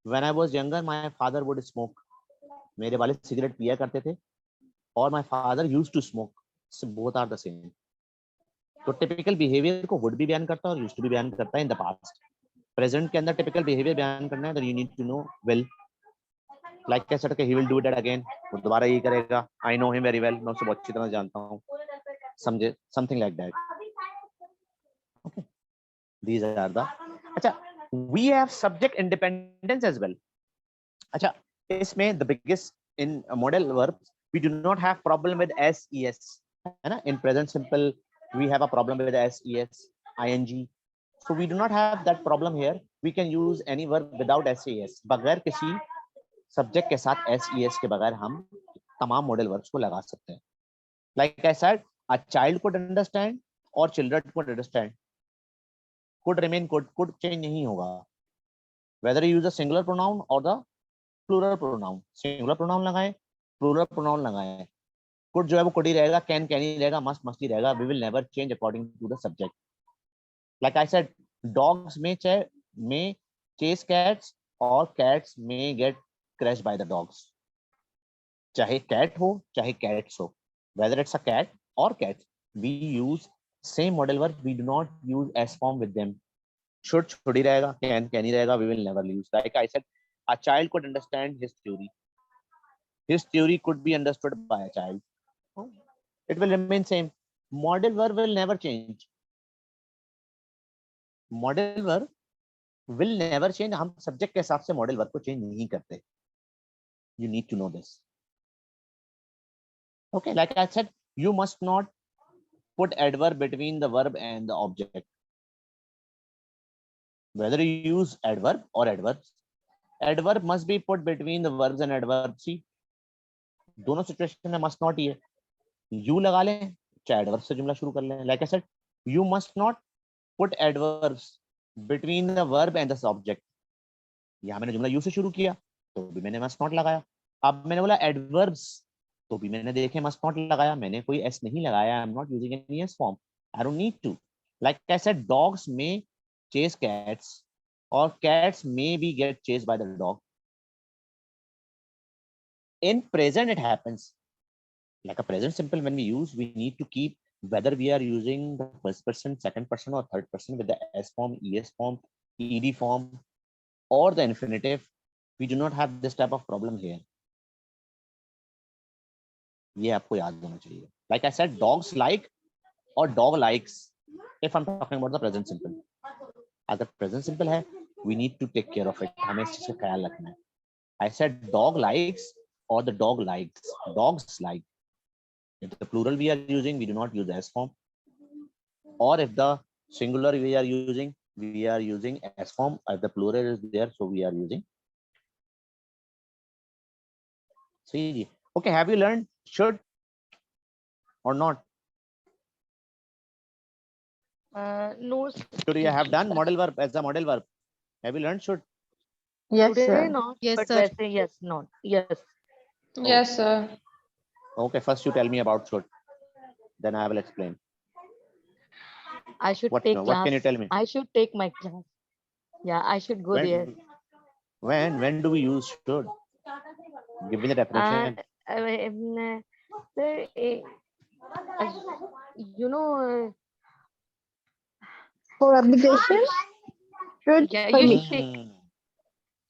when I was younger, my father would smoke. मेरे वालिद सिगरेट पिया करते थे और my father used to smoke. So both are the same. तो typical behavior को would भी बयान करता है और used to भी बयान करता है in the past. Present के अंदर typical behavior बयान करना है तो you need to know will. Like I said, he will do that again. वो दोबारा यही करेगा. I know him very well. मैं उसे बहुत अच्छी तरह जानता हूँ. समझे? Something like that. Okay. These are the. अच्छा, we have subject independence as well. अच्छा, इसमें the biggest in modal verbs we do not have problem with SES, है ना? In present simple we have a problem with SES, ING. So we do not have that problem here. We can use any verb without SES. बगैर किसी subject के साथ SES के बगैर हम तमाम modal verbs को लगा सकते हैं. Like I said, a child could understand or children could understand. Could remain could change नहीं होगा. Whether you use a singular pronoun or the plural pronoun. Singular pronoun लगाएं, plural pronoun लगाएं. Could जो है वो could ही रहेगा, can ही रहेगा, must ही रहेगा. We will never change according to the subject. Like I said, dogs may chase cats or cats may get crushed by the dogs. चाहे cat हो, चाहे cats हो. Whether it's a cat or cat, we use same modal verb. We do not use S form with them. Should ही रहेगा, can ही रहेगा. We will never use. Like I said, a child could understand his theory. His theory could be understood by a child. It will remain same. Modal verb will never change. Modal verb will never change. हम subject के हिसाब से modal verb को change नहीं करते. You need to know this. Okay, like I said, you must not put adverb between the verb and the object. Whether you use adverb or adverbs, adverb must be put between the verbs and adverbs. See, दोनों situation में must not ही है. You लगा लें, चाहे adverb से जुमला शुरू कर लें. Like I said, you must not put adverbs between the verb and the subject. यहाँ मैंने जुमला you से शुरू किया तो भी मैंने must not लगाया. अब मैंने बोला adverbs तो भी मैंने देखे must not लगाया. मैंने कोई s नहीं लगाया. I'm not using any s form. I don't need to. Like I said, dogs may chase cats or cats may be get chased by the dog. In present it happens. Like a present simple, when we use, we need to keep whether we are using the first person, second person or third person with the s form, es form, ed form or the infinitive. We do not have this type of problem here. ये आपको याद होना चाहिए. Like I said, dogs like or dog likes. If I'm talking about the present simple, अगर present simple है, we need to take care of it. हमें इस चीज का ख्याल रखना है. I said dog likes or the dog likes. Dogs like. If the plural we are using, we do not use the s form. Or if the singular we are using s form. If the plural is there, so we are using. See, okay, have you learned should or not? No, Should you have done modal verb as a modal verb? Have you learned should? Yes, today sir. not, Yes, but sir. वैसे yes, not. Yes. Yes, sir. Okay, first you tell me about should. Then I will explain. I should What take no, class. what can you tell me? I should take my class. Yeah, I should go there. When do we use should? Give me the definition. Sir, you know, For obligation, should yeah, you should permission. take Hmm,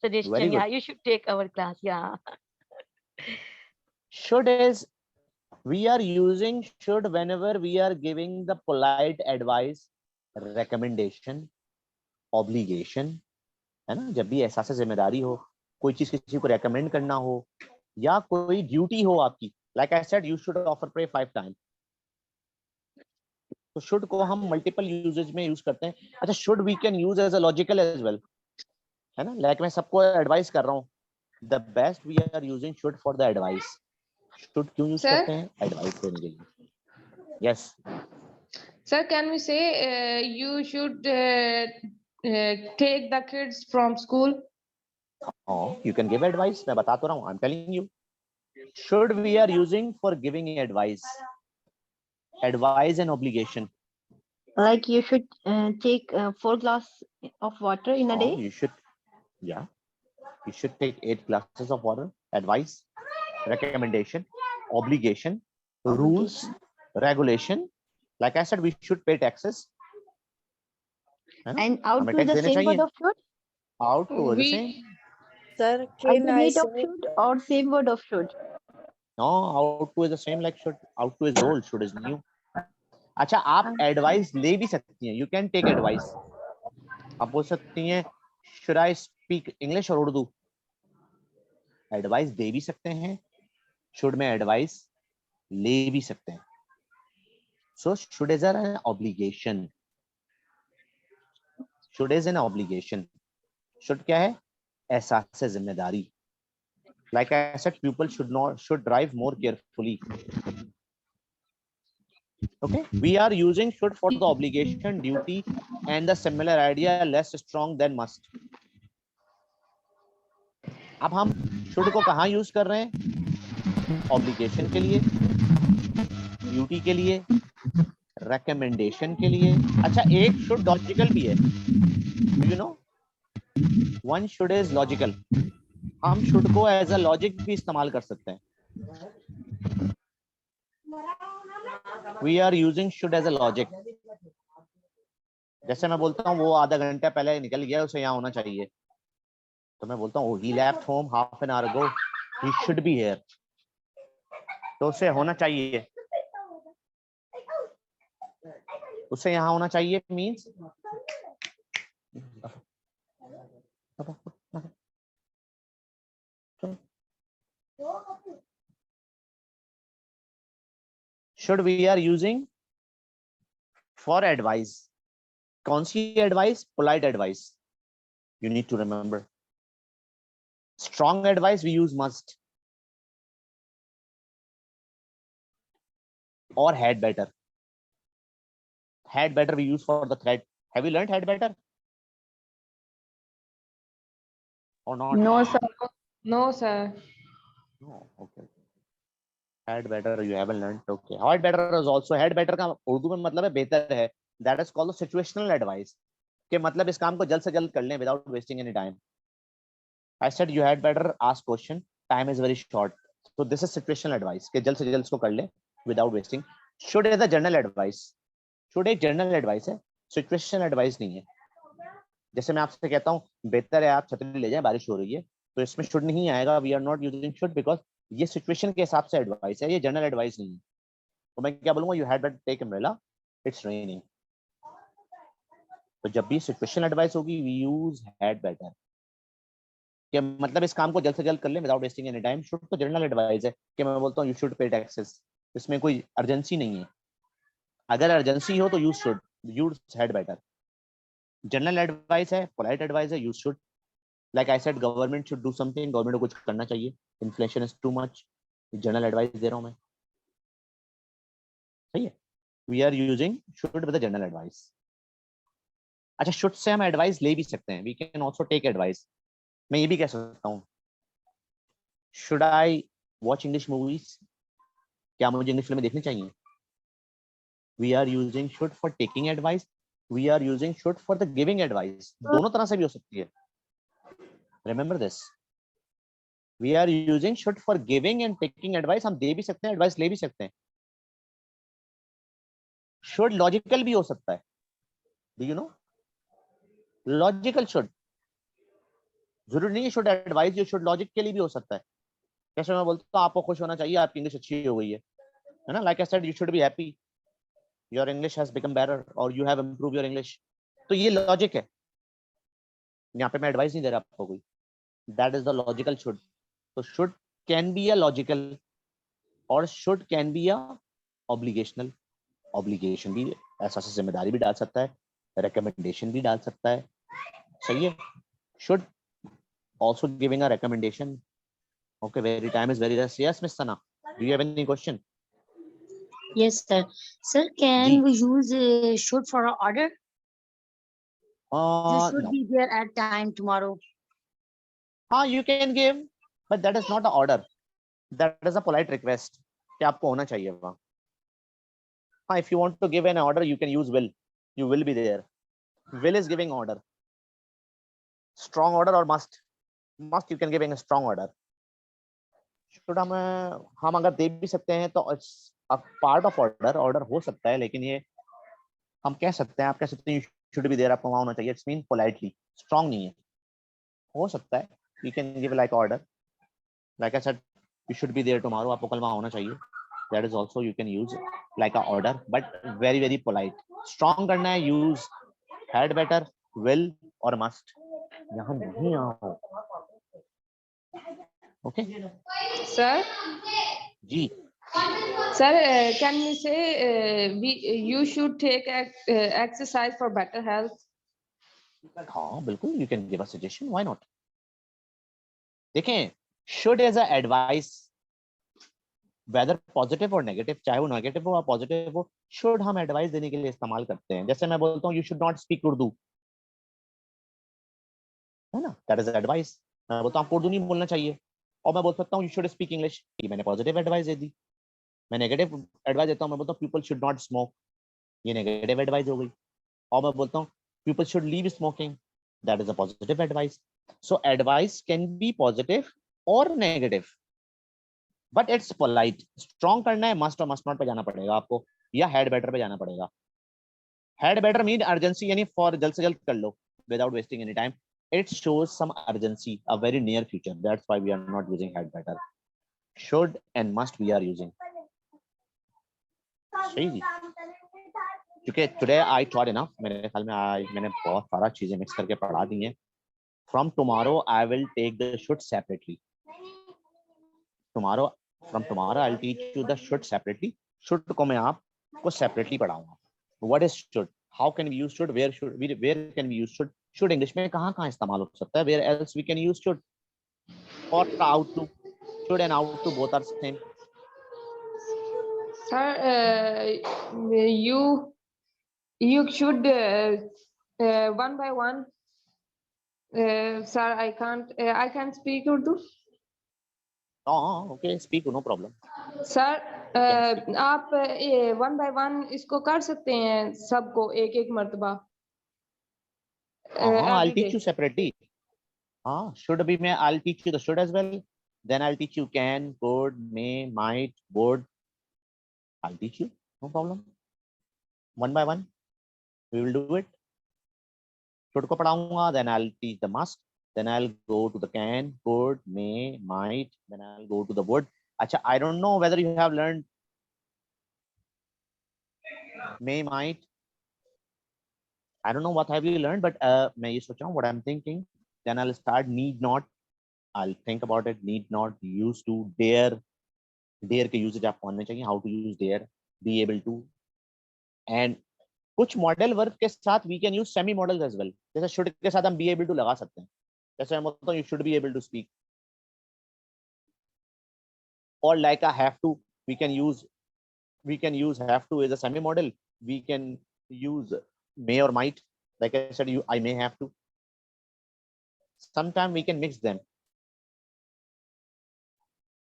suggestion. very Yeah, good. you should take our class. Yeah. Should is we are using should whenever we are giving the polite advice, recommendation, obligation, है ना, जब भी एहसास जिम्मेदारी हो, कोई चीज किसी को रेकमेंड करना हो या कोई ड्यूटी हो आपकी, like I said you should offer pray 5 time, तो शुड को हम मल्टीपल यूजेज में यूज करते हैं. अच्छा, should we can use as a logical as well, है ना, लाइक मैं सबको एडवाइस कर रहा हूँ, the best we are using should for the advice. Should क्यों यूज Sir? करते हैं? एडवाइस देने के लिए. Yes. Sir, can we say you should take the kids from school? You can give advice. मैं बता तो रहा हूँ. I'm telling you. Should we are using for giving advice. Advice and obligation. Like you should take 4 glass of water in a day. You should, yeah. You should take 8 glasses of water. Advice, recommendation, obligation, rules, regulation. Like I said, we should pay taxes. है ना? And out हमें to tax the देने same word चाहिए. of should. Out to the We same. Sir, can I Alternate of say? should or same word of should. No, out to is the same like should. Out to is old, should is new. अच्छा, आप advice ले भी सकती हैं. You can take advice. आप बोल सकती हैं शुड आई स्पीक इंग्लिश और उर्दू. एडवाइस दे भी सकते हैं. शुड में एडवाइस ले भी सकते हैं. So should is an obligation. Should is an obligation. Should क्या है? एहसास जिम्मेदारी. Like I said, people should drive more carefully. Okay, we are using should for the obligation, duty, and the similar idea less strong than must. अब हम should को कहाँ use कर रहे हैं? Obligation के लिए, duty के लिए, recommendation के लिए. अच्छा, एक should logical भी है. Do you know? One should is logical. हम should को as a logic भी इस्तेमाल कर सकते हैं. We are using should as a logic. जैसे मैं बोलता हूँ वो आधा घंटा पहले निकल गया, उसे यहाँ होना चाहिए, तो मैं बोलता हूँ he left home half an hour ago, he should be here. तो उसे होना चाहिए, उसे यहाँ होना चाहिए means should we are using for advice. कौन सी advice? Polite advice. You need to remember. Strong advice we use must or had better. Had better we use for the threat. Have you learned had better or not? no sir. No sir. No. Okay. Had better you haven't learned. Okay. Had better is also, had better का उर्दू में मतलब है बेहतर है. That is called the situational advice. के मतलब इस काम को जल्द से जल्द कर लें without wasting any time. I said you had better ask question. Time is very short. So this is situational advice. कि जल्द से जल्द इसको कर लें without wasting. Should is the general advice. Should एक general advice है. Situational advice नहीं है. जैसे मैं आपसे कहता हूँ बेहतर है आप छतरी ले जाएं, बारिश हो रही है, तो इसमें should नहीं आएगा. We are not using should because ये सिचुएशन के हिसाब से एडवाइस है, ये जनरल एडवाइस नहीं है. तो मैं क्या बोलूंगा? You had better take umbrella, it's raining. तो जब भी सिचुएशनल एडवाइस होगी वी यूज हैड बेटर. कि मतलब इस काम को जल्द से जल्द कर ले without wasting any time. Should तो जनरल एडवाइस है कि मैं बोलता हूँ यू शुड पे टैक्सेस, इसमें कोई अर्जेंसी नहीं है. अगर अर्जेंसी हो तो use should, use had better. General advice है, पोलाइट एडवाइस है, use should. Like I said government should do something, government को कुछ करना चाहिए, inflation is too much, general advice दे रहा हूं मैं. सही है. We are using should with the general advice. अच्छा, शुड से हम एडवाइस ले भी सकते हैं. We can also take advice. मैं ये भी कह सकता हूँ should I watch English movies, क्या मुझे इंग्लिश फिल्में देखनी चाहिए. We are using should for taking advice. We are using should for the giving advice. दोनों तरह से भी हो सकती है. Remember this. We are using should for giving and taking advice. हम दे भी सकते हैं, एडवाइस ले भी सकते हैं. शुड लॉजिकल भी हो सकता है. Do you know? Logical should जरूरी नहीं है should advice you. Should logic के लिए भी हो सकता है. जैसे मैं बोलता हूँ आपको खुश होना चाहिए, आपकी इंग्लिश अच्छी हो गई है ना. Like I said, you should be happy, your English has become better और you have improve your English. तो ये लॉजिक है. यहाँ पे मैं एडवाइस नहीं दे रहा आपको कोई. That is the logical should. तो should can be a logical और should can be a obligational. Obligation भी ऐसा से जिम्मेदारी भी डाल सकता है, रिकमेंडेशन भी डाल सकता है. सही है. Should also giving a recommendation. Okay, very time is very less. Yes, Miss Sana, do you have any question? Yes, sir. Sir, can Ji. we use should for an order? You should No. be there at time tomorrow. You can give, but that is not an order. That is a polite request कि आपको होना चाहिए वहाँ. If you want to give an order, you can use will. You will be there. Will is giving order. Strong order or must. Must you can give in a strong order. Should हम अगर दे भी सकते हैं तो part of order. Order हो सकता है, लेकिन ये हम कह सकते हैं, आप कह सकते हैं शुड भी देयर, आपको वहां होना चाहिए. It's mean politely. स्ट्रांग नहीं है. हो सकता है you can give like order. Like I said you should be there tomorrow, आपको कल वहां होना चाहिए. That is also you can use like a order, but very very polite. Strong करना है, यूज हैड बेटर, विल और must. यहाँ नहीं आओ. ओके Sir, जी. sir, can you say you should take exercise for better health? हाँ बिल्कुल, you can give a suggestion, why not. देखें, should as a advice, whether positive और negative, चाहे वो नेगेटिव हो या पॉजिटिव हो, शुड हम एडवाइस देने के लिए इस्तेमाल करते हैं. जैसे मैं बोलता हूँ you should not speak Urdu, है ना, दैट इज एडवाइस. मैं बोलता हूँ आपको उर्दू नहीं बोलना चाहिए, और मैं बोल सकता हूँ यू शुड स्पीक इंग्लिश. ये मैंने पॉजिटिव एडवाइस दे दी. मैं नेगेटिव एडवाइस देता हूँ, मैं बोलता हूँ पीपल शुड नॉट स्मोक. ये नेगेटिव एडवाइस हो गई. और मैं बोलता हूँ people should leave smoking. That is a positive advice. So advice can be positive और negative, but it's polite. Strong करना है, मस्ट और मस्ट नॉट पे जाना पड़ेगा आपको, या हैड बेटर पे जाना पड़ेगा. हैड बेटर मीन अर्जेंसी, यानी फॉर जल्द से जल्द कर लो, without wasting any time. It shows some urgency, a very near future. That's why we are not using had better. Should and must we are using. सही जी. क्योंकि today I thought enough, मेरे ख्याल में मैंने बहुत सारा चीजें मिक्स करके पढ़ा दी हैं. From tomorrow I will take the should separately. Tomorrow, from tomorrow I will teach you the should separately. Should को मैं आपको सेपरेटली पढ़ाऊंगा. What is should, how can we use should, where can we use should. Should English में कहाँ कहाँ इस्तेमाल हो सकता है, where else we can use should. और ought to, should and ought to both are same. Sir, you should one by one. Sir, I can't speak Urdu. Okay, speak, no problem. Sir आप one by one इसको कर सकते हैं, सबको एक एक मर्तबा. I'll every teach day. you separately. Should be मैं I'll teach you the should as well. Then I'll teach you can, could, may, might, would. I'll teach you, no problem. One by one, we will do it. Should को पढ़ाऊंगा, then I'll teach the must. Then I'll go to the can, could, may, might. Then I'll go to the would. अच्छा, I don't know whether you have learned may, might. I don't know what have you learned, but मैं ये सोच रहा हूँ, what I'm thinking. Then I'll start need not. I'll think about it. Need not, used to, dare. Dare के usage आपको आने चाहिए. How to use dare, be able to. And कुछ मॉडल वर्ब के साथ we can use semi models as well. जैसे should के साथ हम be able to लगा सकते हैं. जैसे मैं बोलता हूँ you should be able to speak. Or like a have to, we can use have to as a semi model. We can use may or might. Like I said, I may have to. Sometimes we can mix them.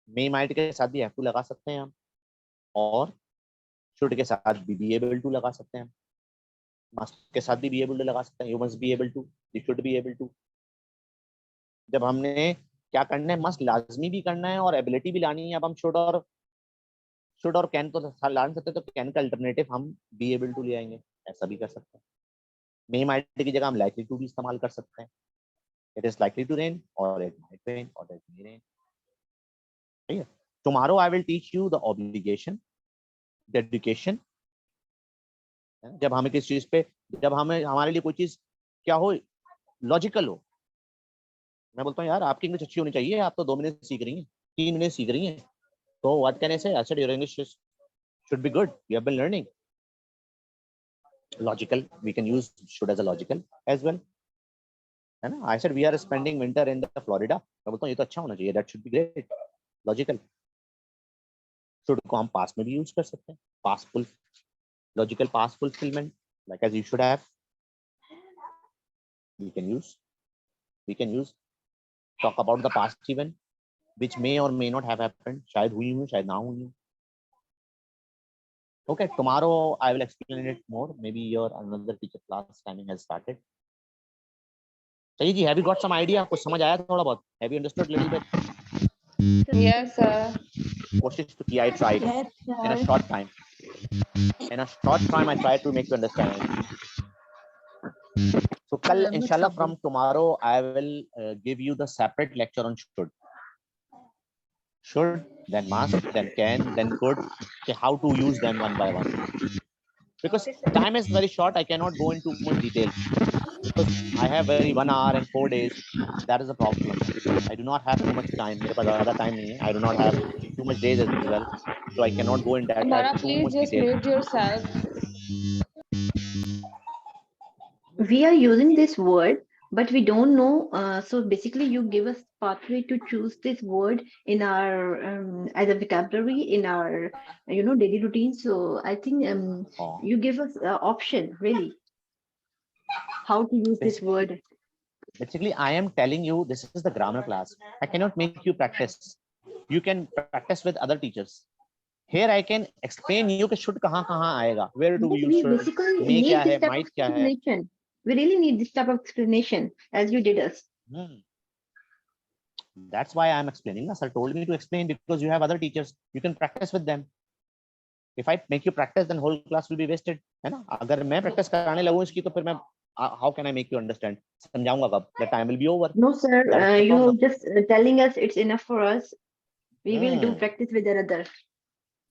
May might के साथ भी have to लगा सकते हैं हम, और should के साथ भी be able to लगा सकते हैं. must के साथ भी be able to लगा सकते हैं. You must be able to, you should be able to. जब हमने क्या करना है, मस्ट लाजमी भी करना है और एबिलिटी भी लानी है। अब हम शुड और कैन तो ला सकते हैं, तो कैन का अल्टरनेटिव हम बी एबल टू ले आएंगे, ऐसा भी कर सकते हैं। मे माइट की जगह हम लाइकली टू भी इस्तेमाल कर सकते हैं। It is likely to rain और इट माइट रेन और इट मे रेन। ठीक है, tomorrow I will teach you the obligation, dedication. जब हमें किस चीज पे, जब हमें हमारे लिए कोई चीज क्या हो, लॉजिकल हो। मैं बोलता हूँ यार आपकी इंग्लिश अच्छी होनी चाहिए, आप तो 2 महीने सीख रही हैं, 3 महीने सीख रही हैं, तो व्हाट कैन आई से, I said your English should be good, you have been learning. Logical, we can use should as a logical as well, है ना। I said we are spending winter in the Florida, मैं बोलता हूँ ये तो अच्छा होना चाहिए, that should be great, logical. should को हम past में भी use कर सकते हैं, past full, logical past fulfillment, like as you should have, we can use talk about the past event which may or may not have happened, शायद हुई हो शायद ना हुई हो। Okay, tomorrow I will explain it more. Maybe your another teacher class timing has started. सही जी, have you got some idea? कुछ समझ आया थोड़ा बहुत? Have you understood little bit? Yes, sir. कोशिश तो किया, I tried in a short time. In a short time, I tried to make you understand. So कल inshallah from tomorrow I will give you the separate lecture on should. Should, then must, then can, then could. Okay, how to use them one by one. Because time is very short, I cannot go into much detail. Because I have very 1 hour and 4 days. That is the problem. I do not have too much time. मेरे पास ज़्यादा time नहीं है. I do not have too much days as well, so I cannot go in that Mara, too please much just detail. mute yourself. We are using this word, but we don't know. So basically, you give us pathway to choose this word in our as a vocabulary in our daily routine. So I think Oh. you give us option really how to use this word. Basically, I am telling you this is the grammar class. I cannot make you practice. You can practice with other teachers. Here I can explain you कि should कहाँ कहाँ आएगा. Where do we But use we should? basically May need क्या this है? type of Might क्या है? explanation. We really need this type of explanation as you did us. That's why I am explaining. Sir told me to explain because you have other teachers. You can practice with them. If I make you practice, then whole class will be wasted. है ना? अगर मैं practice कराने लगूँ इसकी तो फिर मैं how can I make you understand? समझाऊंगा कब? The time will be over. No, sir. That is the You problem. just telling us it's enough for us. We will do practice with another.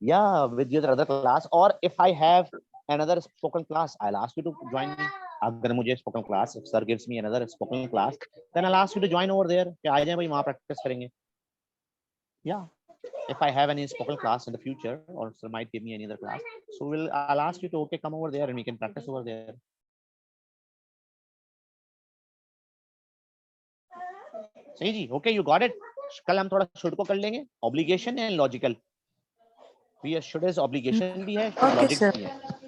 Yeah, with your other class, or if I have another spoken class, I'll ask you to join me. अगर मुझे spoken class, if sir gives me another spoken class, then I'll ask you to join over there. कि आ जाए भाई वहाँ practice करेंगे. Yeah, if I have any spoken class in the future, or sir might give me any other class, so I'll ask you to okay come over there and we can practice over there. सही जी, okay, you got it. कल हम थोड़ा should को कर लेंगे. Obligation and logical. ये should is obligation भी है, should logic भी है.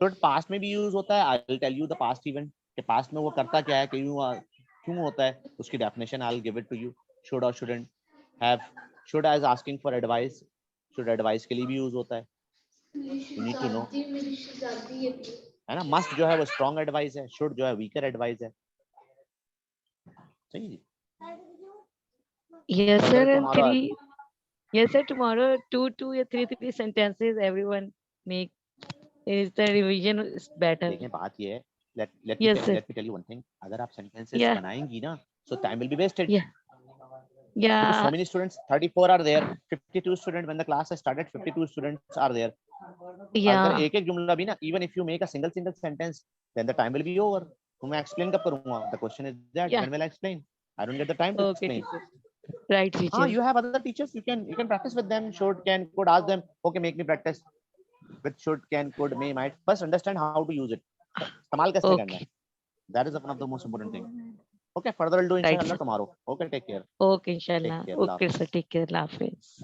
should past में भी यूज होता है. I'll tell you the past event कि past में वो करता क्या है, क्यों होता है, उसकी definition I'll give it to you. should or shouldn't have. should as asking for advice. should advice के लिए भी यूज होता है. You need to know. है ना. must जो है वो strong advice है. should जो है weaker advice है. सही. Yes, sir. And tomorrow. three. Yes, sir. Tomorrow, two or three sentences. Everyone make. Is the revision is better? देखिए बात ये है. Let Yes, sir. me tell you one thing. अगर आप sentences Yeah. बनाएंगी ना, so time will be wasted. Yeah. Because Yeah. so many students, 34 are there, 52 students when the class has started, 52 students are there. अगर Yeah. एक जुमला भी ना, even if you make a single sentence, then the time will be over. तो मैं explain कब करूँगा? The question is that Yeah. when will I explain? I don't get the time to Okay, explain. teacher. Right, teacher. You have other teachers. You can practice with them. Should, can, could. Ask them. Okay, make me practice with should, can, could, may, might. First, understand how to use it. इस्तेमाल कैसे करना है? That is one of the most important thing. Okay, further I'll do Right, inshallah sir. tomorrow. Okay, take care. Okay, inshallah. Take care. Allah Okay, Hafiz. sir. Take care. Allah Hafiz.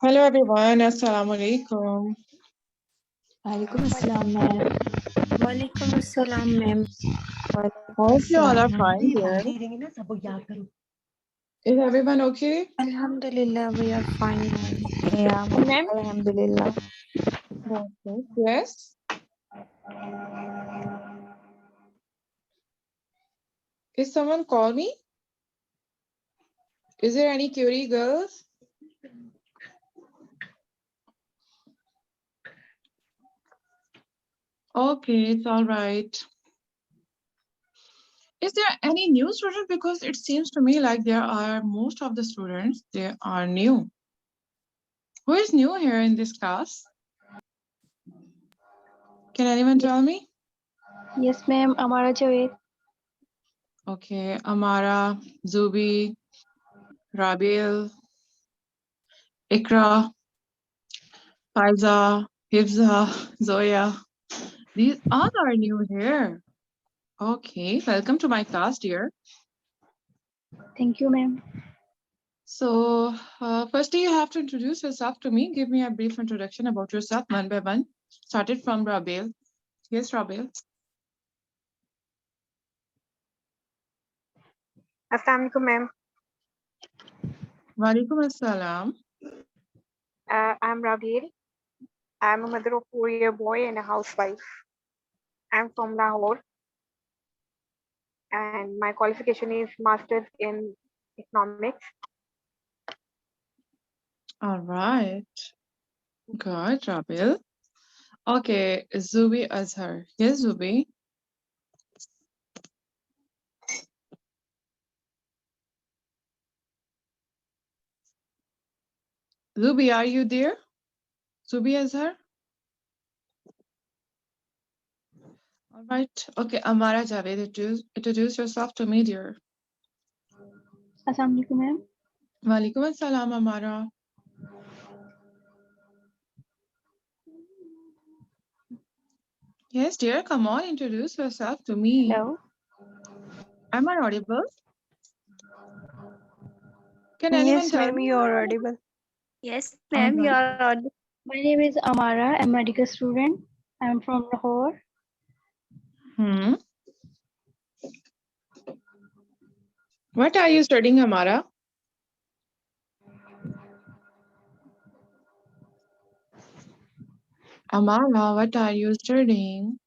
Hello everyone, Assalamu alaikum. Walaikum assalam, ma'am. Walaikum assalam, ma'am. Hope you all are fine here. Is everyone okay? Alhamdulillah, we are fine, ma'am. Yeah, Ma'am? alhamdulillah. Okay. Yes. Is someone call me? Is there any query, girls? Okay, it's all right. Is there any new student? Because it seems to me like there are most of the students, they are new. Who is new here in this class? Can anyone tell me? Yes, ma'am. Amara Javed. Okay, Amara, Zubi, Rabil, Ikra, Faiza, Hifza, Zoya. These all are new here. Okay, welcome to my class, dear. Thank you, ma'am. So, firstly, you have to introduce yourself to me. Give me a brief introduction about yourself, one by one. Started from Rabil. Yes, Rabil. Assalamu alaikum, ma'am. Walaikum assalam. I'm Raghil. I'm a mother of 4-year boy and a housewife. I'm from Lahore, and my qualification is Master's in Economics. All right. Good, Rabil. Okay, Zubi Azhar. Yes, Zubi. Zubi, are you there? Zubi Azhar? All right. Okay, Amara Javed, introduce yourself to me, dear. Assalamu alaikum, ma'am. Walaikum assalam, Amara. Yes, dear, come on, introduce yourself to me. Hello. Am I audible? Can anyone Yes, tell ma'am, me? you are audible. Yes, All ma'am. You right. are audible. My name is Amara. I'm a medical student. I'm from Lahore. Hmm. What are you studying, Amara? Amara, what are you studying?